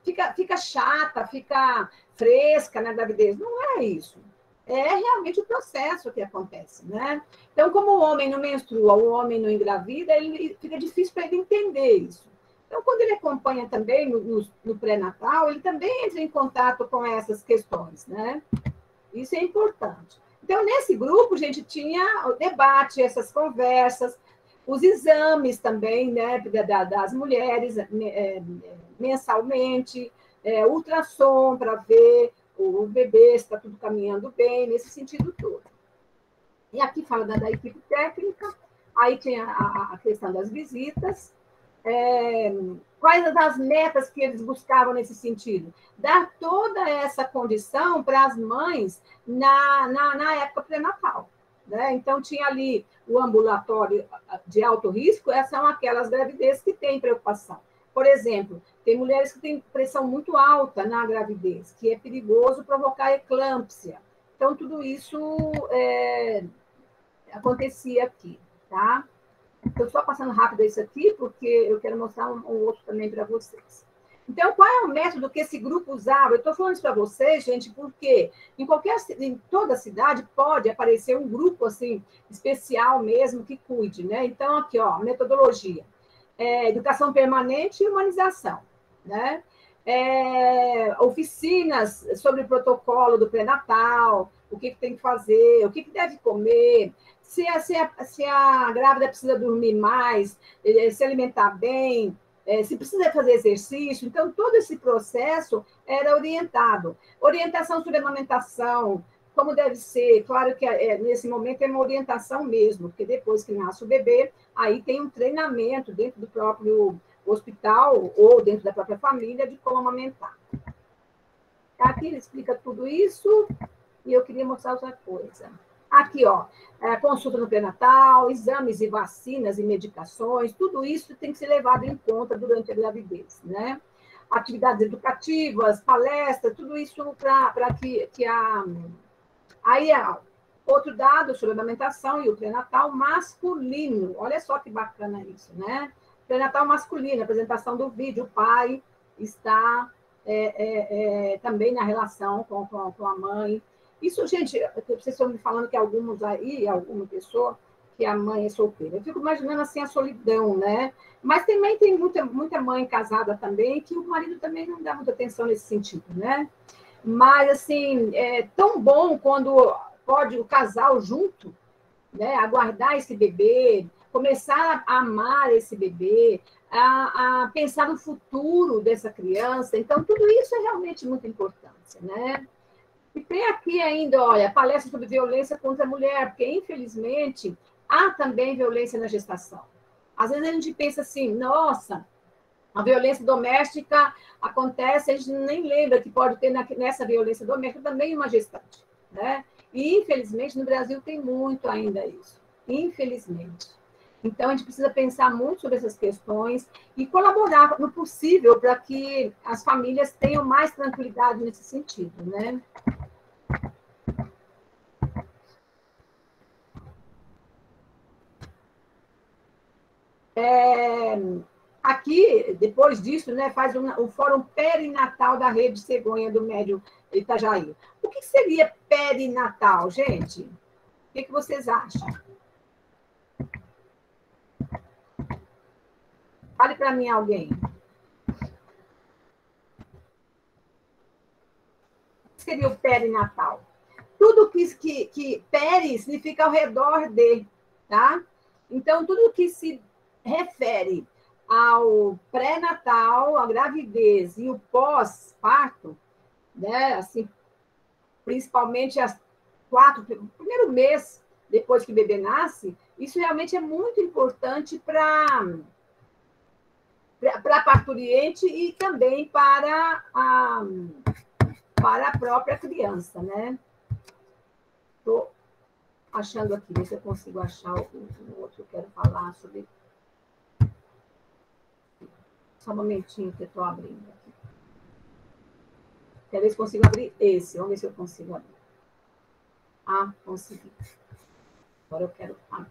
fica chata, fica fresca na gravidez. Não é isso. É realmente o processo que acontece, né? Então, como o homem não menstrua, o homem não engravida, ele fica difícil para ele entender isso. Então, quando ele acompanha também no pré-natal, ele também entra em contato com essas questões, né? Isso é importante. Então, nesse grupo, a gente tinha o debate, essas conversas, os exames também, né, das mulheres mensalmente, ultrassom para ver o bebê está tudo caminhando bem, nesse sentido todo. E aqui fala da equipe técnica, aí tem a questão das visitas, quais as metas que eles buscavam nesse sentido? Dar toda essa condição para as mães na época pré-natal. Né? Então, tinha ali o ambulatório de alto risco, essas são aquelas gravidezes que têm preocupação. Por exemplo, tem mulheres que têm pressão muito alta na gravidez, que é perigoso provocar eclâmpsia. Então, tudo isso acontecia aqui, tá? Estou só passando rápido isso aqui, porque eu quero mostrar um outro também para vocês. Então, qual é o método que esse grupo usava? Eu estou falando isso para vocês, gente, porque em toda cidade pode aparecer um grupo assim especial mesmo que cuide, né? Então, aqui, ó, metodologia. Educação permanente e humanização, né? Oficinas sobre o protocolo do pré-natal, o que tem que fazer, o que deve comer, se a grávida precisa dormir mais, se alimentar bem, se precisa fazer exercício. Então, todo esse processo era orientado. Orientação sobre amamentação, como deve ser. Claro que nesse momento é uma orientação mesmo, porque depois que nasce o bebê, aí tem um treinamento dentro do próprio hospital ou dentro da própria família de como amamentar. Aqui ele explica tudo isso e eu queria mostrar outra coisa. Aqui, ó, consulta no pré-natal, exames e vacinas e medicações, tudo isso tem que ser levado em conta durante a gravidez, né? Atividades educativas, palestras, tudo isso para que a... Aí, outro dado sobre a amamentação e o pré-natal masculino. Olha só que bacana isso, né? Pré-natal masculino, apresentação do vídeo, o pai está também na relação com a mãe. Isso, gente, vocês estão me falando que alguma pessoa, que a mãe é solteira. Eu fico imaginando assim a solidão, né? Mas também tem muita mãe casada também, que o marido também não dá muita atenção nesse sentido, né? Mas, assim, é tão bom quando pode o casal junto, né? Aguardar esse bebê, começar a amar esse bebê, a pensar no futuro dessa criança. Então, tudo isso é realmente muito importante, né? E tem aqui ainda, olha, palestra sobre violência contra a mulher, porque, infelizmente, há também violência na gestação. Às vezes a gente pensa assim, nossa, a violência doméstica acontece, a gente nem lembra que pode ter nessa violência doméstica também uma gestante, né? E, infelizmente, no Brasil tem muito ainda isso, infelizmente. Então, a gente precisa pensar muito sobre essas questões e colaborar no possível para que as famílias tenham mais tranquilidade nesse sentido, né? Aqui, depois disso, né, faz o Fórum Perinatal da Rede Cegonha do Médio Itajaí. O que seria perinatal, gente? O que vocês acham? Fale para mim alguém. O que seria o perinatal? Tudo que peri significa ao redor de, tá? Então, tudo que se refere ao pré-natal, à gravidez e o pós-parto, né? Assim, principalmente o primeiro mês depois que o bebê nasce, isso realmente é muito importante para a parturiente e também para a própria criança, né? Estou achando aqui, ver se eu consigo achar o outro que eu quero falar sobre. Só um momentinho que eu estou abrindo aqui. Quero ver se consigo abrir esse. Vamos ver se eu consigo abrir. Ah, consegui. Agora eu quero... aqui,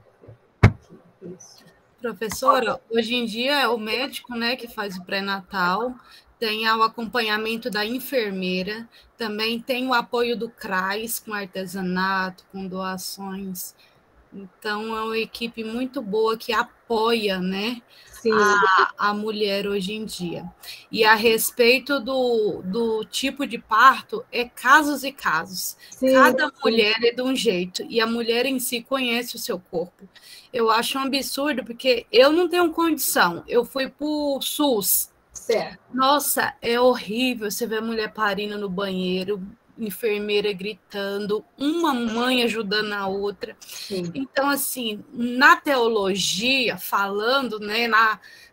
isso. Professora, hoje em dia é o médico, né, que faz o pré-natal, tem o acompanhamento da enfermeira, também tem o apoio do CRAS com artesanato, com doações. Então, é uma equipe muito boa que apoia, né, a mulher hoje em dia. E a respeito do tipo de parto, é casos e casos. Cada mulher é de um jeito, e a mulher em si conhece o seu corpo. Eu acho um absurdo, porque eu não tenho condição. Eu fui para o SUS. Certo. Nossa, é horrível você ver a mulher parindo no banheiro, enfermeira gritando, uma mãe ajudando a outra. Sim. Então, assim, na teologia, falando, né,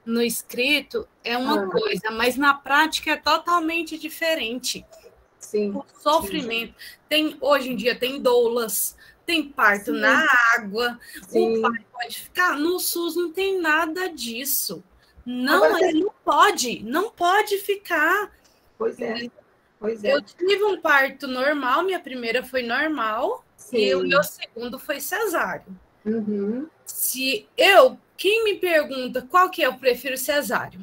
no escrito, é uma coisa, mas na prática é totalmente diferente. Sim. O sofrimento. Hoje em dia tem doulas, tem parto na água, o pai pode ficar. No SUS não tem nada disso. Não, ele não pode ficar. Pois é. Pois é. Eu tive um parto normal, minha primeira foi normal, e o meu segundo foi cesáreo. Uhum. Quem me pergunta qual que eu prefiro cesáreo?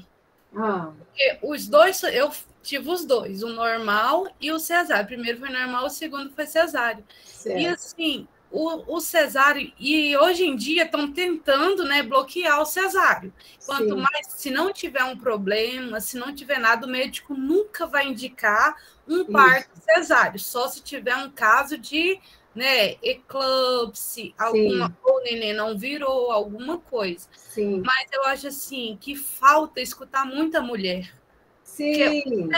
Porque os dois, eu tive os dois, o normal e o cesáreo. O primeiro foi normal, o segundo foi cesáreo. Certo. E assim, o cesáreo, e hoje em dia estão tentando, né, bloquear o cesáreo. Quanto mais, se não tiver um problema, se não tiver nada, o médico nunca vai indicar um parto cesáreo, só se tiver um caso de, né, eclâmpsia, ou o neném não virou, alguma coisa. Sim. Mas eu acho assim que falta escutar muita mulher. Sim.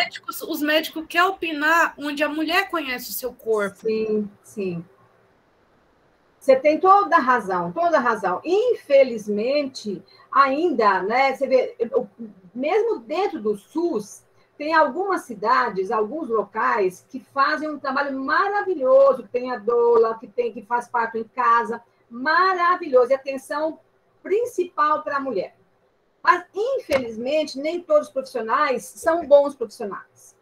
Os médicos querem opinar onde a mulher conhece o seu corpo. Sim. Você tem toda a razão, toda a razão. Infelizmente, ainda, né, você vê, mesmo dentro do SUS, tem algumas cidades, alguns locais que fazem um trabalho maravilhoso, tem a doula, que faz parto em casa, maravilhoso, e atenção principal para a mulher. Mas, infelizmente, nem todos os profissionais são bons profissionais.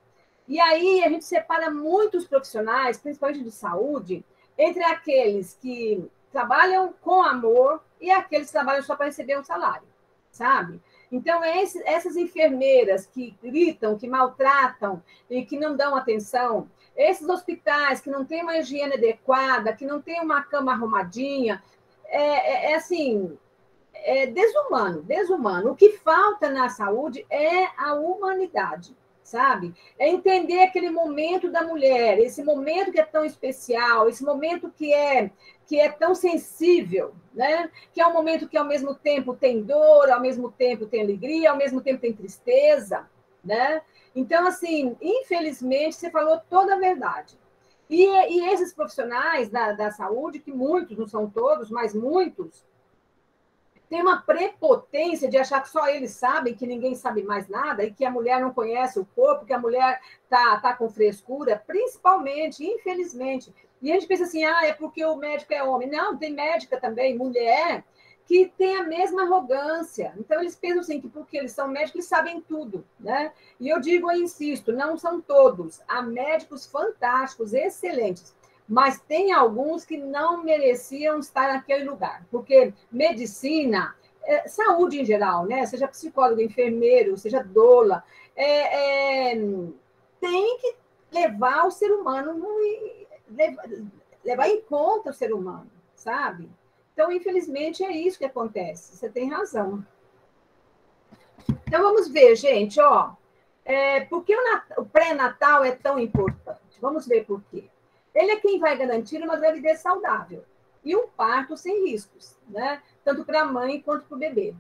E aí a gente separa muitos profissionais, principalmente de saúde, entre aqueles que trabalham com amor e aqueles que trabalham só para receber um salário, sabe? Então, essas enfermeiras que gritam, que maltratam e que não dão atenção, esses hospitais que não têm uma higiene adequada, que não têm uma cama arrumadinha, assim, é desumano. O que falta na saúde é a humanidade, sabe? É entender aquele momento da mulher, esse momento que é tão especial, esse momento que é tão sensível, né? Que é um momento que, ao mesmo tempo, tem dor, ao mesmo tempo tem alegria, ao mesmo tempo tem tristeza, né? Então, assim, infelizmente, você falou toda a verdade. E esses profissionais da saúde, que muitos, não são todos, mas muitos, tem uma prepotência de achar que só eles sabem, que ninguém sabe mais nada, e que a mulher não conhece o corpo, que a mulher tá com frescura, principalmente, infelizmente. E a gente pensa assim, é porque o médico é homem. Não, tem médica também, mulher, que tem a mesma arrogância. Então, eles pensam assim, que porque eles são médicos, eles sabem tudo, né? E eu digo e insisto, não são todos. Há médicos fantásticos, excelentes, mas tem alguns que não mereciam estar naquele lugar, porque medicina, saúde em geral, né? Seja psicólogo, enfermeiro, seja doula, tem que levar o ser humano, levar em conta o ser humano, sabe? Então, infelizmente, é isso que acontece. Você tem razão. Então, vamos ver, gente, por que o pré-natal é tão importante? Vamos ver por quê. Ele é quem vai garantir uma gravidez saudável e um parto sem riscos, né? Tanto para a mãe quanto para o bebê.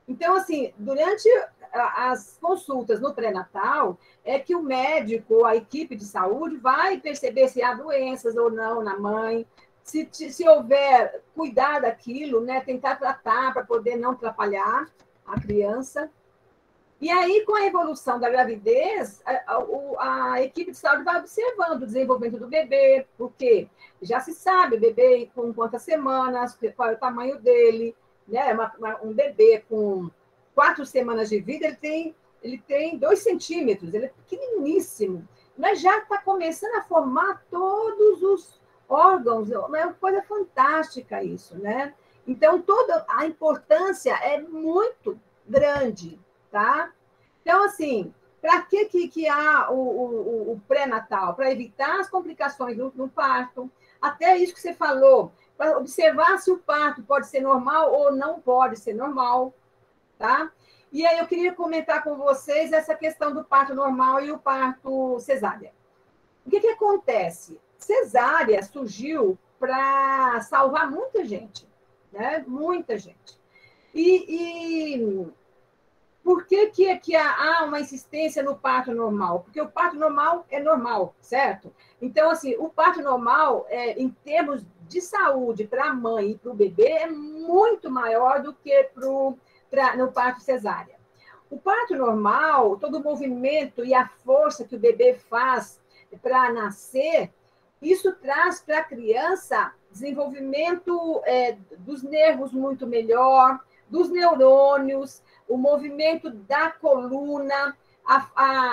Então, assim, durante as consultas no pré-natal, é que o médico, a equipe de saúde, vai perceber se há doenças ou não na mãe, se houver, cuidar daquilo, né? Tentar tratar para poder não atrapalhar a criança. E aí, com a evolução da gravidez, a equipe de saúde vai observando o desenvolvimento do bebê, porque já se sabe o bebê com quantas semanas, qual é o tamanho dele, né? Um bebê com 4 semanas de vida, ele tem 2 centímetros, ele é pequeniníssimo, mas já está começando a formar todos os órgãos, é uma coisa fantástica isso, né? Então, toda a importância é muito grande, tá? Então, assim, para que há o pré-natal? Para evitar as complicações no parto, até isso que você falou, para observar se o parto pode ser normal ou não pode ser normal, tá? E aí eu queria comentar com vocês essa questão do parto normal e o parto cesárea. O que acontece? Cesárea surgiu para salvar muita gente, né? Muita gente. E por que há uma insistência no parto normal? Porque o parto normal é normal, certo? Então, assim, o parto normal, em termos de saúde para a mãe e para o bebê, é muito maior do que no parto cesárea. O parto normal, todo o movimento e a força que o bebê faz para nascer, isso traz para a criança desenvolvimento dos nervos muito melhor, dos neurônios, o movimento da coluna,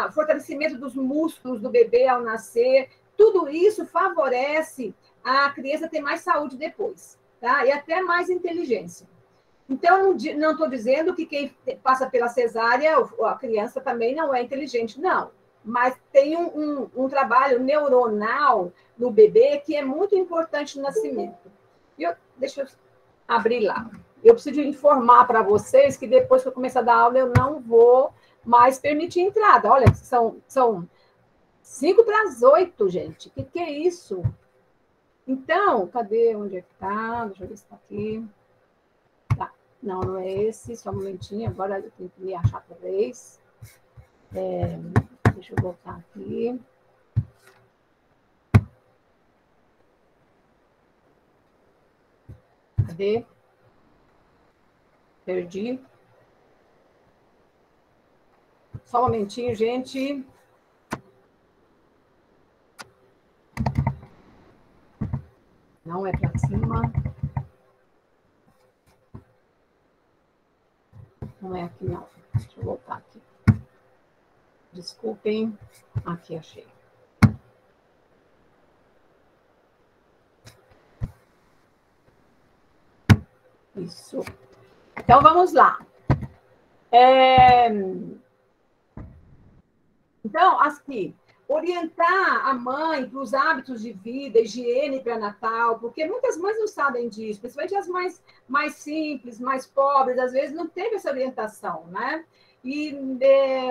o fortalecimento dos músculos do bebê ao nascer. Tudo isso favorece a criança ter mais saúde depois, tá? E até mais inteligência. Então, não estou dizendo que quem passa pela cesárea, a criança também não é inteligente, não. Mas tem um trabalho neuronal no bebê que é muito importante no nascimento. Deixa eu abrir lá. Eu preciso informar para vocês que depois que eu começar a dar aula, eu não vou mais permitir entrada. Olha, são 7:55, gente. O que é isso? Então, cadê? Onde é que está? Deixa eu ver se está aqui. Tá. Não, não é esse. Só um momentinho. Agora eu tenho que me achar outra vez. Deixa eu voltar aqui. Cadê? Perdi. Só um momentinho, gente. Não é para cima. Não é aqui, não. Deixa eu voltar aqui. Desculpem. Aqui, achei. Isso. Então, vamos lá. Então, assim, orientar a mãe para os hábitos de vida, higiene pré-natal, porque muitas mães não sabem disso, principalmente as mais simples, mais pobres, às vezes não teve essa orientação, né? E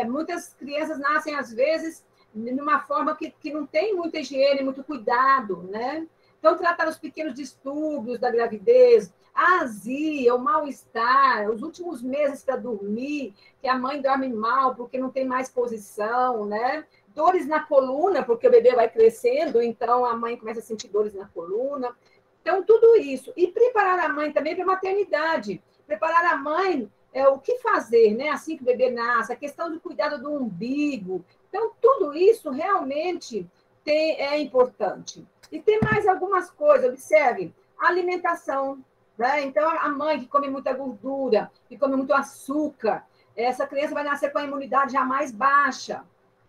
muitas crianças nascem, às vezes, numa forma que não tem muita higiene, muito cuidado, né? Então, tratar os pequenos distúrbios da gravidez, a azia, o mal-estar, os últimos meses para dormir, que a mãe dorme mal porque não tem mais posição, né? Dores na coluna, porque o bebê vai crescendo, então a mãe começa a sentir dores na coluna. Então, tudo isso. E preparar a mãe também para a maternidade. Preparar a mãe, o que fazer, né? Assim que o bebê nasce, a questão do cuidado do umbigo. Então, tudo isso realmente é importante. E tem mais algumas coisas, observe, a alimentação, né? Então, a mãe que come muita gordura, que come muito açúcar, essa criança vai nascer com a imunidade já mais baixa,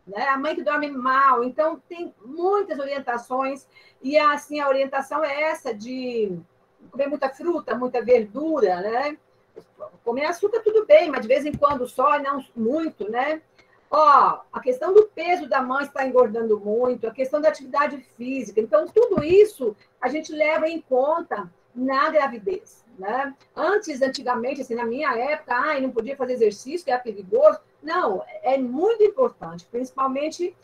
né? A mãe que dorme mal. Então, tem muitas orientações, e assim, a orientação é essa de comer muita fruta, muita verdura, né? Comer açúcar tudo bem, mas de vez em quando só, não muito, né? A questão do peso da mãe está engordando muito, a questão da atividade física. Então, tudo isso a gente leva em conta na gravidez, né? Antigamente, assim, na minha época, não podia fazer exercício, que era perigoso. Não, é muito importante, principalmente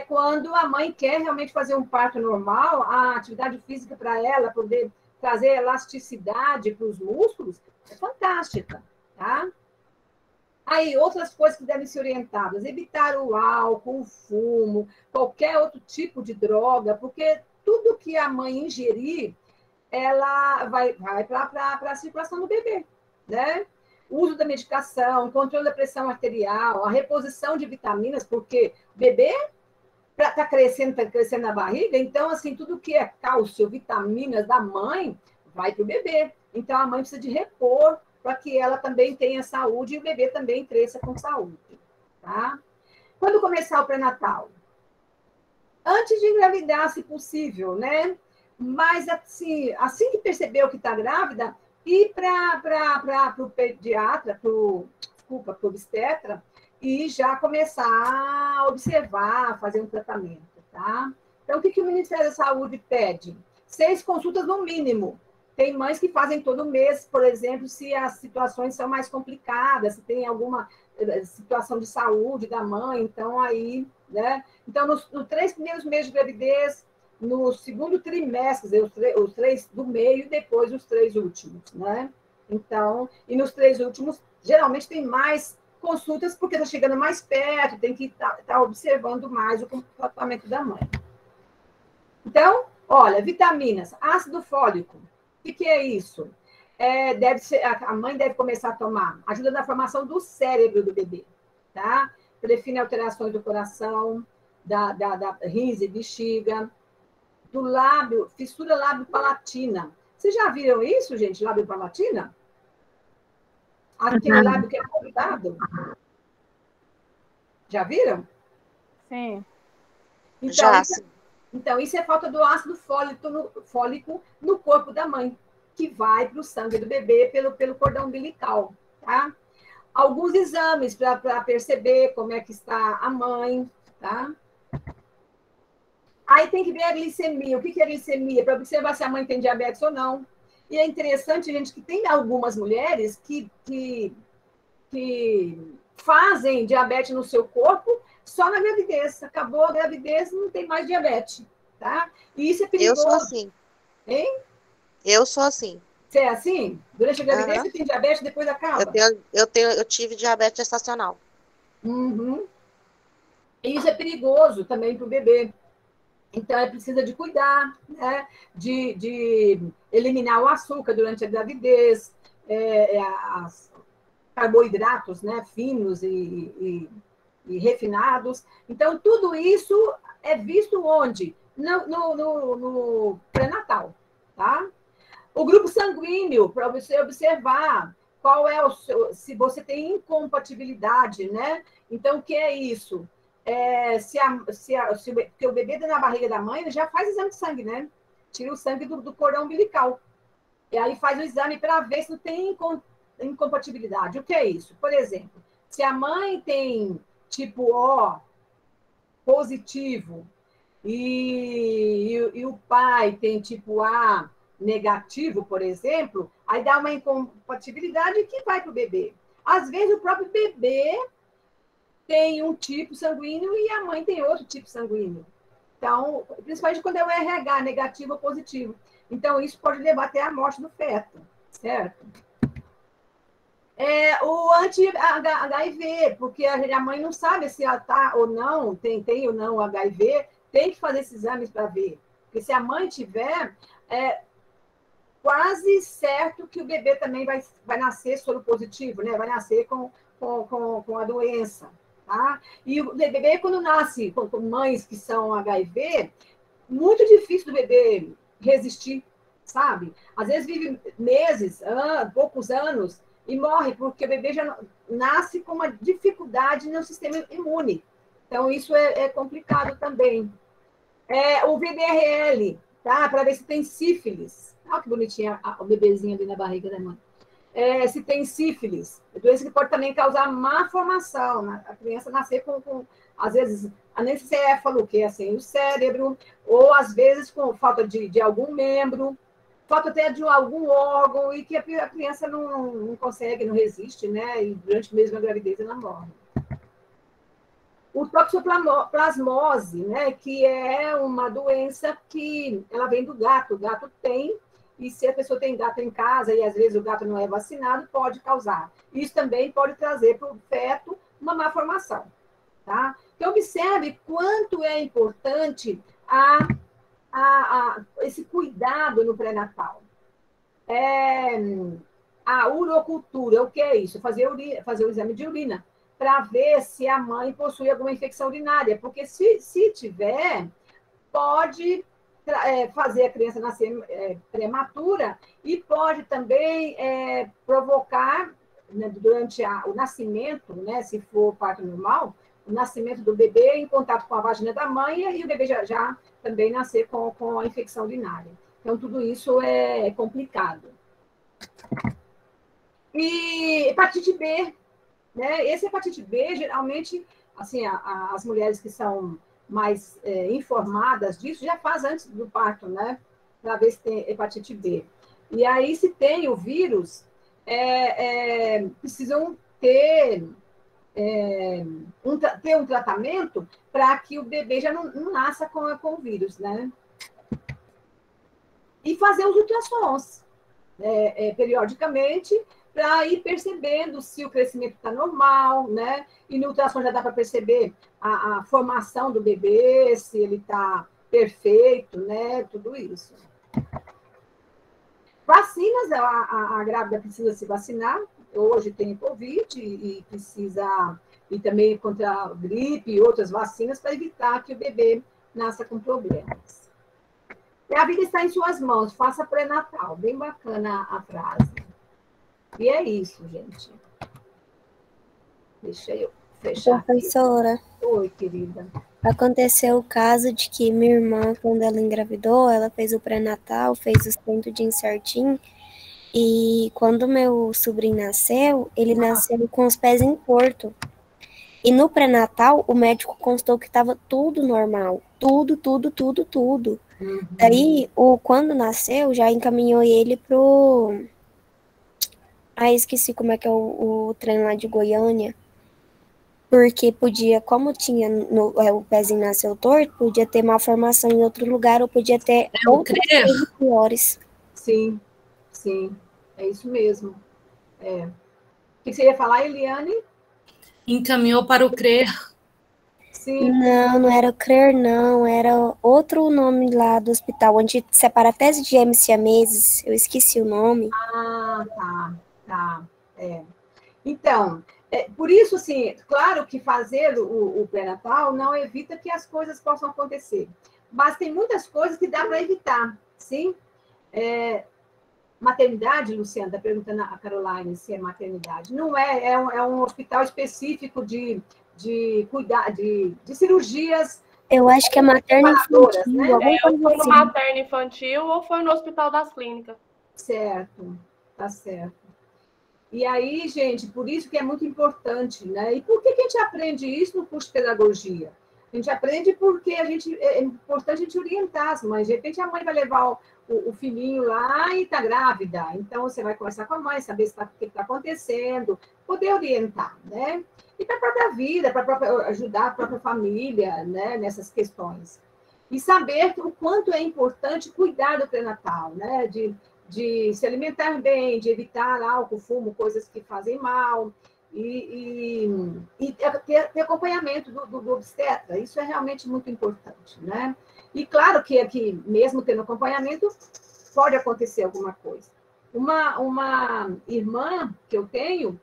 quando a mãe quer realmente fazer um parto normal, a atividade física para ela poder trazer elasticidade para os músculos é fantástica, tá? Aí, outras coisas que devem ser orientadas, evitar o álcool, o fumo, qualquer outro tipo de droga, porque tudo que a mãe ingerir, ela vai para a circulação do bebê, né? O uso da medicação, controle da pressão arterial, a reposição de vitaminas, porque o bebê está crescendo na barriga, então, assim, tudo que é cálcio, vitaminas da mãe, vai para o bebê. Então, a mãe precisa de repor para que ela também tenha saúde e o bebê também cresça com saúde, tá? Quando começar o pré-natal? Antes de engravidar, se possível, né? Mas, assim que percebeu que está grávida, ir para o pediatra, para o obstetra, e já começar a observar, fazer um tratamento, tá? Então, o que o Ministério da Saúde pede? 6 consultas no mínimo. Tem mães que fazem todo mês, por exemplo, se as situações são mais complicadas, se tem alguma situação de saúde da mãe, então aí, né? Então, nos 3 primeiros meses de gravidez, no segundo trimestre, os 3 do meio e depois os 3 últimos, né? Então, e nos 3 últimos, geralmente tem mais consultas, porque está chegando mais perto, tem que estar observando mais o comportamento da mãe. Então, olha, vitaminas, ácido fólico, o que é isso? A mãe deve começar a tomar, ajuda na formação do cérebro do bebê, tá? Previne alterações do coração, da rins e bexiga, do lábio, fissura lábio-palatina. Vocês já viram isso, gente, lábio-palatina? Aquele lábio que é cortado? Já viram? Sim. Então, Já, então, isso é falta do ácido fólico no corpo da mãe, que vai para o sangue do bebê pelo cordão umbilical, tá? Alguns exames para perceber como é que está a mãe, tá? Aí tem que ver a glicemia. O que é a glicemia? Para observar se a mãe tem diabetes ou não. E é interessante, gente, que tem algumas mulheres que fazem diabetes no seu corpo só na gravidez. Acabou a gravidez, não tem mais diabetes, tá? E isso é perigoso. Eu sou assim. Hein? Eu sou assim. Você é assim? Durante a gravidez você tem diabetes, depois acaba? Eu tive diabetes gestacional. Uhum. E isso é perigoso também para o bebê. Então, precisa de cuidar, né? de eliminar o açúcar durante a gravidez, carboidratos, né? Finos e refinados. Então, tudo isso é visto onde? No pré-natal, tá? O grupo sanguíneo, para você observar qual é se você tem incompatibilidade, né? Então, o que é isso? Porque o bebê na barriga da mãe, ele já faz exame de sangue, né? Tira o sangue do cordão umbilical. E aí faz o exame para ver se não tem incompatibilidade. O que é isso? Por exemplo, se a mãe tem tipo O positivo e o pai tem tipo A negativo, por exemplo, aí dá uma incompatibilidade que vai para o bebê. Às vezes, o próprio bebê tem um tipo sanguíneo e a mãe tem outro tipo sanguíneo. Então, principalmente quando é o RH, negativo ou positivo. Então, isso pode levar até a morte do feto, certo? O anti-HIV, porque a mãe não sabe se ela está ou não, tem ou não HIV, tem que fazer esses exames para ver. Porque se a mãe tiver, quase certo que o bebê também vai nascer soro positivo, né? Vai nascer com a doença. Tá? E o bebê, quando nasce com mães que são HIV, muito difícil do bebê resistir, sabe? Às vezes vive meses, poucos anos, e morre, porque o bebê já nasce com uma dificuldade no sistema imune. Então, isso é complicado também. O VDRL, tá? Para ver se tem sífilis. Olha que bonitinha o bebezinho ali na barriga da mãe. Se tem sífilis, doença que pode também causar má formação, a criança nascer com às vezes, anencefalo, que é assim, o cérebro, ou às vezes com falta de algum membro, falta até de algum órgão, e que a criança não consegue, não resiste, né? E durante mesmo a gravidez ela morre. O toxoplasmose, né? Que é uma doença que ela vem do gato. O gato tem. E se a pessoa tem gato em casa e às vezes o gato não é vacinado, pode causar. Isso também pode trazer para o feto uma má formação. Tá? Então, observe quanto é importante esse cuidado no pré-natal. A urocultura, o que é isso? Fazer o exame de urina para ver se a mãe possui alguma infecção urinária, porque se tiver, pode fazer a criança nascer prematura e pode também provocar, né, durante o nascimento, né, se for parto normal, o nascimento do bebê em contato com a vagina da mãe e o bebê já também nascer com a infecção urinária. Então, tudo isso é complicado. E hepatite B, né? Esse hepatite B, geralmente, assim, as mulheres que são mais informadas disso, já faz antes do parto, né? Para ver se tem hepatite B. E aí, se tem o vírus, precisam ter um tratamento para que o bebê já não nasça com o vírus, né? E fazer os ultrassons periodicamente para ir percebendo se o crescimento está normal, né? E no ultrassom já dá para perceber a formação do bebê, se ele está perfeito, né? Tudo isso. Vacinas, a grávida precisa se vacinar. Hoje tem Covid e precisa, e também contra a gripe e outras vacinas para evitar que o bebê nasça com problemas. E a vida está em suas mãos, faça pré-natal. Bem bacana a frase. E é isso, gente. Deixa eu fechar. Professora. Aqui. Oi, querida. Aconteceu o caso de que minha irmã, quando ela engravidou, ela fez o pré-natal, fez o centro de insertinho. E quando meu sobrinho nasceu, ele nasceu com os pés em torto. E no pré-natal, o médico constou que estava tudo normal. Tudo. Uhum. Daí, quando nasceu, já encaminhou ele pro... esqueci como é que é o trem lá de Goiânia. Porque podia, como tinha o pezinho nasceu torto, podia ter malformação em outro lugar, ou podia ter outras coisas piores. Sim. É isso mesmo. O que você ia falar, Eliane? Encaminhou para o CRER. Sim. Não era o CRER, não. Era outro nome lá do hospital, onde separa até de gêmeos siameses. Eu esqueci o nome. Tá. Então, por isso, assim, claro que fazer o pré-natal não evita que as coisas possam acontecer. Mas tem muitas coisas que dá para evitar, sim? Maternidade, Luciana, está perguntando a Caroline se é maternidade. Não é um hospital específico de cuidar de cirurgias. Eu acho que é materno-infantil. Né? Ou foi no materno-infantil ou foi no Hospital das Clínicas. Certo, tá certo. E aí, gente, por isso que é muito importante, né? E por que a gente aprende isso no curso de pedagogia? A gente aprende porque é importante a gente orientar as mães. De repente, a mãe vai levar o filhinho lá e está grávida. Então, você vai conversar com a mãe, saber o que está acontecendo, poder orientar, né? E para a própria vida, para ajudar a própria família, né? Nessas questões. E saber o quanto é importante cuidar do pré-natal, né? De se alimentar bem, de evitar álcool, fumo, coisas que fazem mal, e ter acompanhamento do obstetra. Isso é realmente muito importante, né? E claro que aqui, mesmo tendo acompanhamento, pode acontecer alguma coisa. Uma irmã que eu tenho,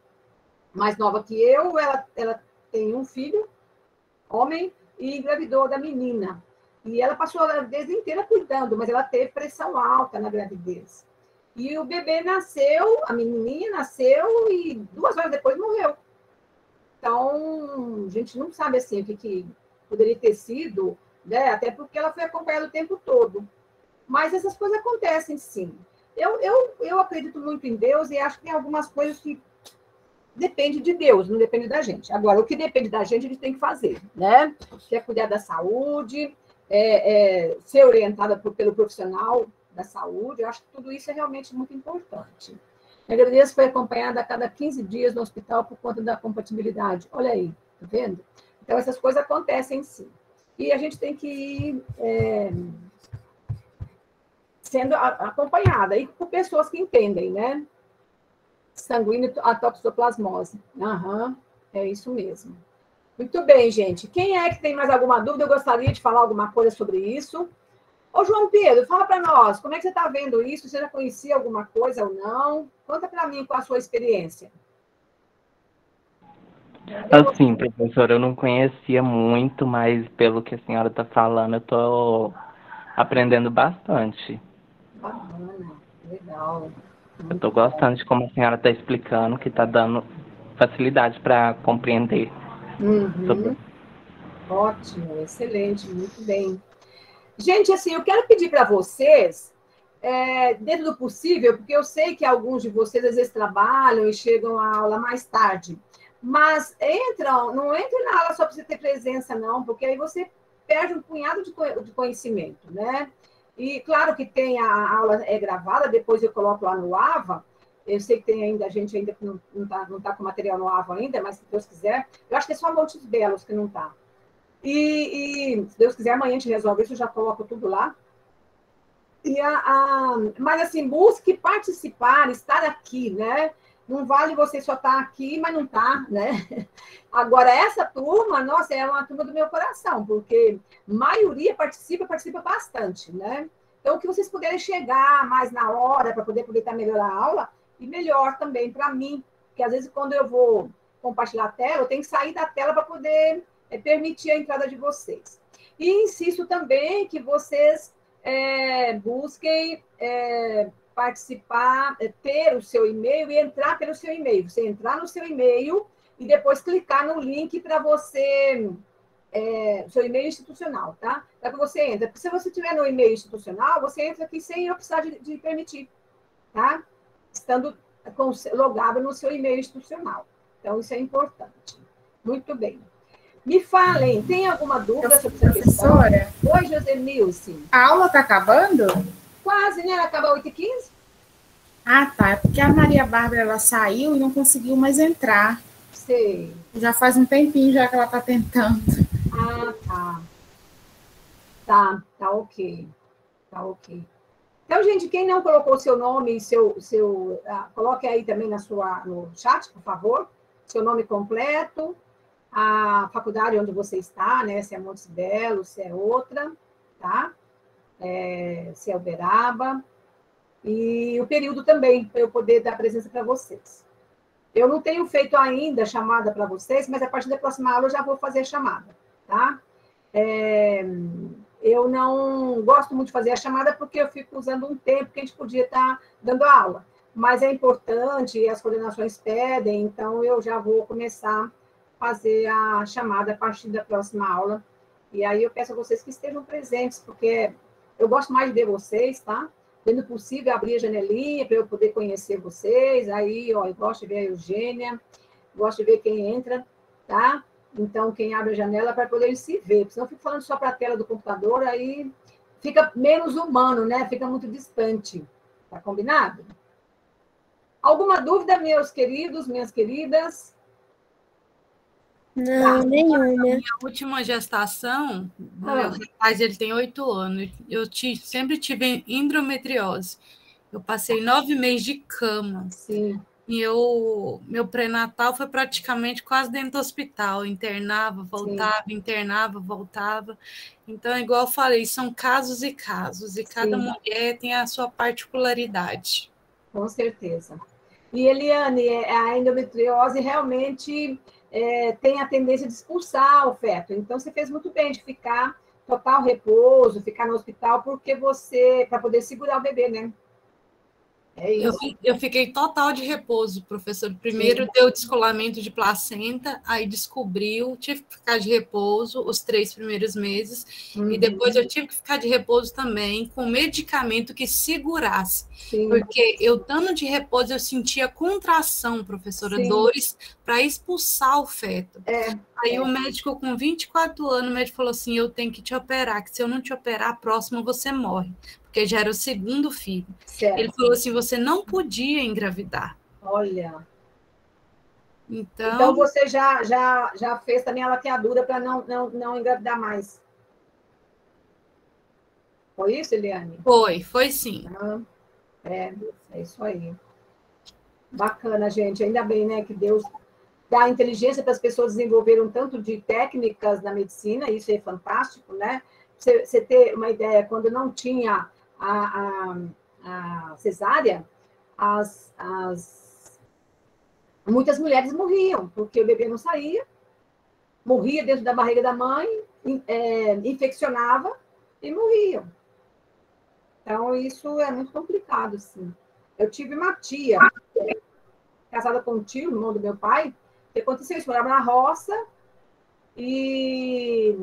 mais nova que eu, ela tem um filho, homem, e engravidou da menina. E ela passou a gravidez inteira cuidando, mas ela teve pressão alta na gravidez. E o bebê nasceu, a menininha nasceu e 2 horas depois morreu. Então, a gente não sabe assim o que poderia ter sido, né? Até porque ela foi acompanhada o tempo todo. Mas essas coisas acontecem, sim. Eu acredito muito em Deus e acho que tem algumas coisas que depende de Deus, não depende da gente. Agora, o que depende da gente, a gente tem que fazer, né? Que é cuidar da saúde, ser orientada pelo profissional da saúde. Eu acho que tudo isso é realmente muito importante. A gravidez foi acompanhada a cada 15 dias no hospital por conta da compatibilidade. Olha aí, tá vendo? Então, essas coisas acontecem sim. E a gente tem que ir sendo acompanhada, e por pessoas que entendem, né? Sanguíneo, a toxoplasmose. É isso mesmo. Muito bem, gente. Quem é que tem mais alguma dúvida? Eu gostaria de falar alguma coisa sobre isso. Ô, João Pedro, fala para nós, como é que você está vendo isso? Você já conhecia alguma coisa ou não? Conta para mim qual a sua experiência. Assim, professora, eu não conhecia muito, mas pelo que a senhora está falando, eu estou aprendendo bastante. Bacana, legal. Eu estou gostando de como a senhora está explicando, que está dando facilidade para compreender. Sobre... Ótimo, excelente, muito bem. Gente, assim, eu quero pedir para vocês dentro do possível, porque eu sei que alguns de vocês às vezes trabalham e chegam à aula mais tarde, mas não entrem na aula só para você ter presença, não, porque aí você perde um punhado de conhecimento, né? E claro que tem a aula gravada, depois eu coloco lá no AVA. Eu sei que tem ainda gente ainda que não tá com material no AVA ainda, mas se Deus quiser, eu acho que é só Montes Belos que não tá. E se Deus quiser, amanhã a gente resolve isso, eu já coloco tudo lá. Mas assim, busque participar, estar aqui, né? Não vale você só estar aqui, mas não tá, né? Agora, essa turma, nossa, é uma turma do meu coração, porque a maioria participa bastante, né? Então, que vocês puderem chegar mais na hora para poder aproveitar melhor a aula, e melhor também para mim, porque às vezes quando eu vou compartilhar a tela, eu tenho que sair da tela para poder permitir a entrada de vocês. E insisto também que vocês busquem participar, ter o seu e-mail e entrar pelo seu e-mail. Você entrar no seu e-mail e depois clicar no link para você, seu e-mail institucional, tá? Para que você entre. Se você tiver no e-mail institucional, você entra aqui sem eu precisar de permitir, tá? Estando logado no seu e-mail institucional. Então, isso é importante. Muito bem. Me falem, tem alguma dúvida sobre essa questão? Professora? Oi, Josenilce. A aula está acabando? Quase, né? Ela acaba 8h15? Ah, tá. É porque a Maria Bárbara ela saiu e não conseguiu mais entrar. Sei. Já faz um tempinho já que ela está tentando. Ah, tá. Tá ok. Tá ok. Então, gente, quem não colocou seu nome e coloque aí também no chat, por favor, seu nome completo, a faculdade onde você está, né? Se é Montes Belos, se é outra, tá? Se é Uberaba. E o período também, para eu poder dar presença para vocês. Eu não tenho feito ainda chamada para vocês, mas a partir da próxima aula eu já vou fazer a chamada, tá? Eu não gosto muito de fazer a chamada porque eu fico usando um tempo que a gente podia estar dando a aula. Mas é importante, as coordenações pedem, então eu já vou começar a fazer a chamada a partir da próxima aula. E aí eu peço a vocês que estejam presentes, porque eu gosto mais de ver vocês, tá? Sendo possível, abrir a janelinha para eu poder conhecer vocês. Aí, ó, eu gosto de ver a Eugênia, gosto de ver quem entra, tá? Então, quem abre a janela para poder se ver. Porque senão eu fico falando só para a tela do computador, aí fica menos humano, né? Fica muito distante. Tá combinado? Alguma dúvida, meus queridos, minhas queridas? Não, nenhuma. Minha última gestação, meu rapaz, ele tem 8 anos. Eu sempre tive endometriose. Eu passei 9 meses de cama. Sim. E meu pré-natal foi praticamente quase dentro do hospital. Internava, voltava, sim, internava, voltava. Então, igual eu falei, são casos e casos. E cada mulher tem a sua particularidade. Com certeza. E, Eliane, a endometriose realmente tem a tendência de expulsar o feto. Então, você fez muito bem de ficar total repouso, ficar no hospital, porque para poder segurar o bebê, né? É isso. Eu fiquei total de repouso, professor. Primeiro deu descolamento de placenta, aí descobriu, tive que ficar de repouso os 3 primeiros meses, e depois eu tive que ficar de repouso também com medicamento que segurasse. Sim. Porque eu estando de repouso, eu sentia contração, professora, dores para expulsar o feto. Aí o médico, com 24 anos, o médico falou assim, eu tenho que te operar, que se eu não te operar, a próxima você morre. Porque já era o segundo filho. Certo. Ele falou assim, você não podia engravidar. Olha. Então você já fez também a laqueadura para não engravidar mais. Foi isso, Eliane? Foi sim. É isso aí. Bacana, gente. Ainda bem, né, que Deus dá inteligência para as pessoas desenvolverem um tanto de técnicas na medicina, isso é fantástico, né? Você ter uma ideia, quando não tinha a cesárea, muitas mulheres morriam, porque o bebê não saía, morria dentro da barriga da mãe, infeccionava e morriam. Então, isso é muito complicado, sim. Eu tive uma tia, casada com um tio, irmão do meu pai, que aconteceu isso, morava na roça, e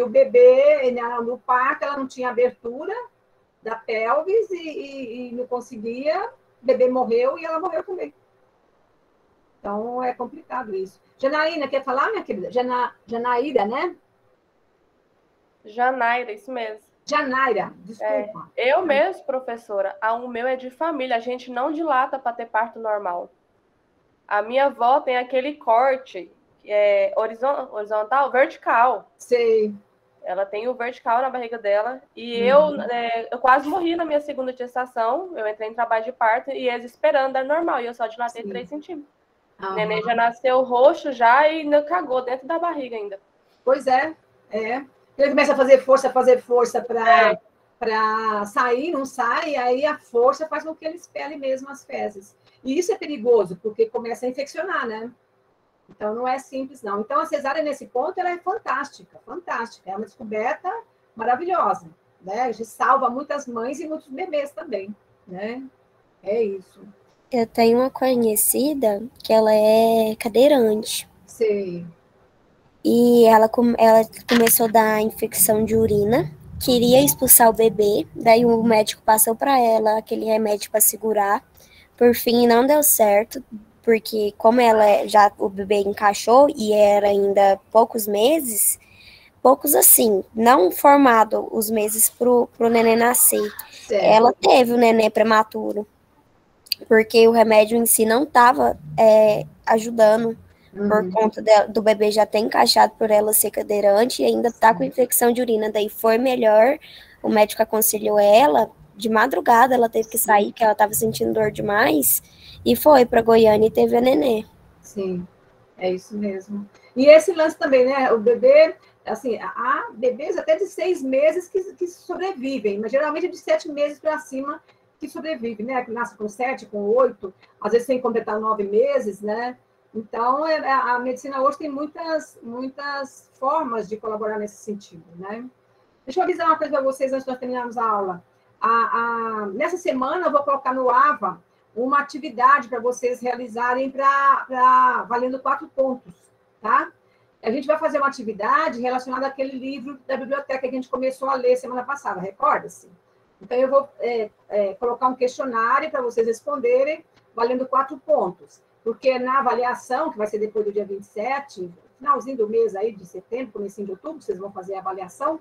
o bebê, no parto, ela não tinha abertura, da pelvis e não conseguia, o bebê morreu e ela morreu também. Então, é complicado isso. Janaína, quer falar, minha querida? Janaíra, né? Janaíra, isso mesmo. Janaíra, desculpa. Eu mesmo, professora, o meu é de família, a gente não dilata para ter parto normal. A minha avó tem aquele corte horizontal, vertical. Sei. Ela tem o vertical na barriga dela. E eu quase morri na minha segunda gestação. Eu entrei em trabalho de parto e eles esperando dar normal. E eu só dilatei 3 centímetros. O neném já nasceu roxo já e ainda cagou dentro da barriga ainda. Pois é. Ele começa a fazer força para sair, não sai, aí a força faz com que ele expele mesmo as fezes. E isso é perigoso, porque começa a infeccionar, né? Então, não é simples, não. Então, a cesárea, nesse ponto, ela é fantástica, fantástica. É uma descoberta maravilhosa, né? A gente salva muitas mães e muitos bebês também, né? É isso. Eu tenho uma conhecida que ela é cadeirante. Sei. E ela começou a dar infecção de urina, queria expulsar o bebê, daí o médico passou para ela aquele remédio para segurar. Por fim, não deu certo, porque como o bebê encaixou e era ainda poucos meses, assim, não formado os meses pro neném nascer. Certo. Ela teve o neném prematuro, porque o remédio em si não estava ajudando, por conta do bebê já ter encaixado por ela ser cadeirante e ainda tá com infecção de urina. Daí foi melhor, o médico aconselhou ela, de madrugada ela teve que sair, porque ela estava sentindo dor demais, e foi para Goiânia e teve a nenê. Sim, é isso mesmo. E esse lance também, né? O bebê, assim, há bebês até de 6 meses que sobrevivem, mas geralmente de 7 meses para cima que sobrevive, né? Que nasce com 7, com 8, às vezes sem completar 9 meses, né? Então, a medicina hoje tem muitas formas de colaborar nesse sentido, né? Deixa eu avisar uma coisa para vocês antes de nós terminarmos a aula. Nessa semana, eu vou colocar no AVA uma atividade para vocês realizarem valendo 4 pontos, tá? A gente vai fazer uma atividade relacionada àquele livro da biblioteca que a gente começou a ler semana passada, recorda-se? Então, eu vou colocar um questionário para vocês responderem, valendo 4 pontos. Porque na avaliação, que vai ser depois do dia 27, finalzinho do mês aí, de setembro, comecinho de outubro, vocês vão fazer a avaliação,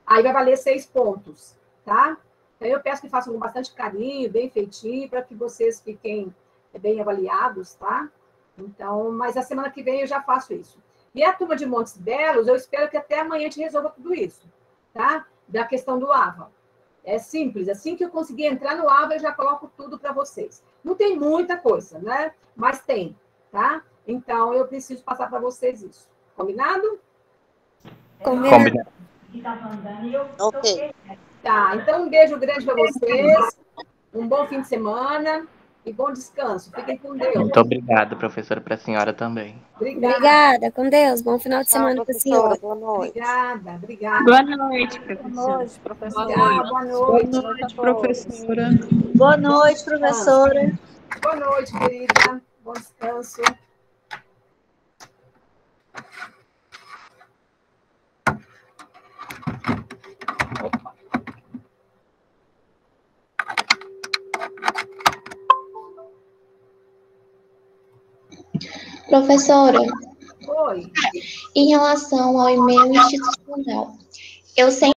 aí vai valer 6 pontos, tá? Então, eu peço que façam com bastante carinho, bem feitinho, para que vocês fiquem bem avaliados, tá? Então, mas a semana que vem eu já faço isso. E a turma de Montes Belos, eu espero que até amanhã a gente resolva tudo isso, tá? Da questão do AVA. É simples, assim que eu conseguir entrar no AVA, eu já coloco tudo para vocês. Não tem muita coisa, né? Mas tem, tá? Então, eu preciso passar para vocês isso. Combinado? Combinado. Ok. Tá, então um beijo grande para vocês, um bom fim de semana e bom descanso. Fiquem com Deus. Muito obrigado, professora, para a senhora também. Obrigada, com Deus. Bom final de semana para a senhora. Boa noite. Obrigada. Boa noite, professora. Boa noite, professora. Boa noite. Boa noite, professora. Boa noite, professora. Boa noite, querida. Bom descanso. Professora, Oi. em relação ao e-mail institucional, eu sempre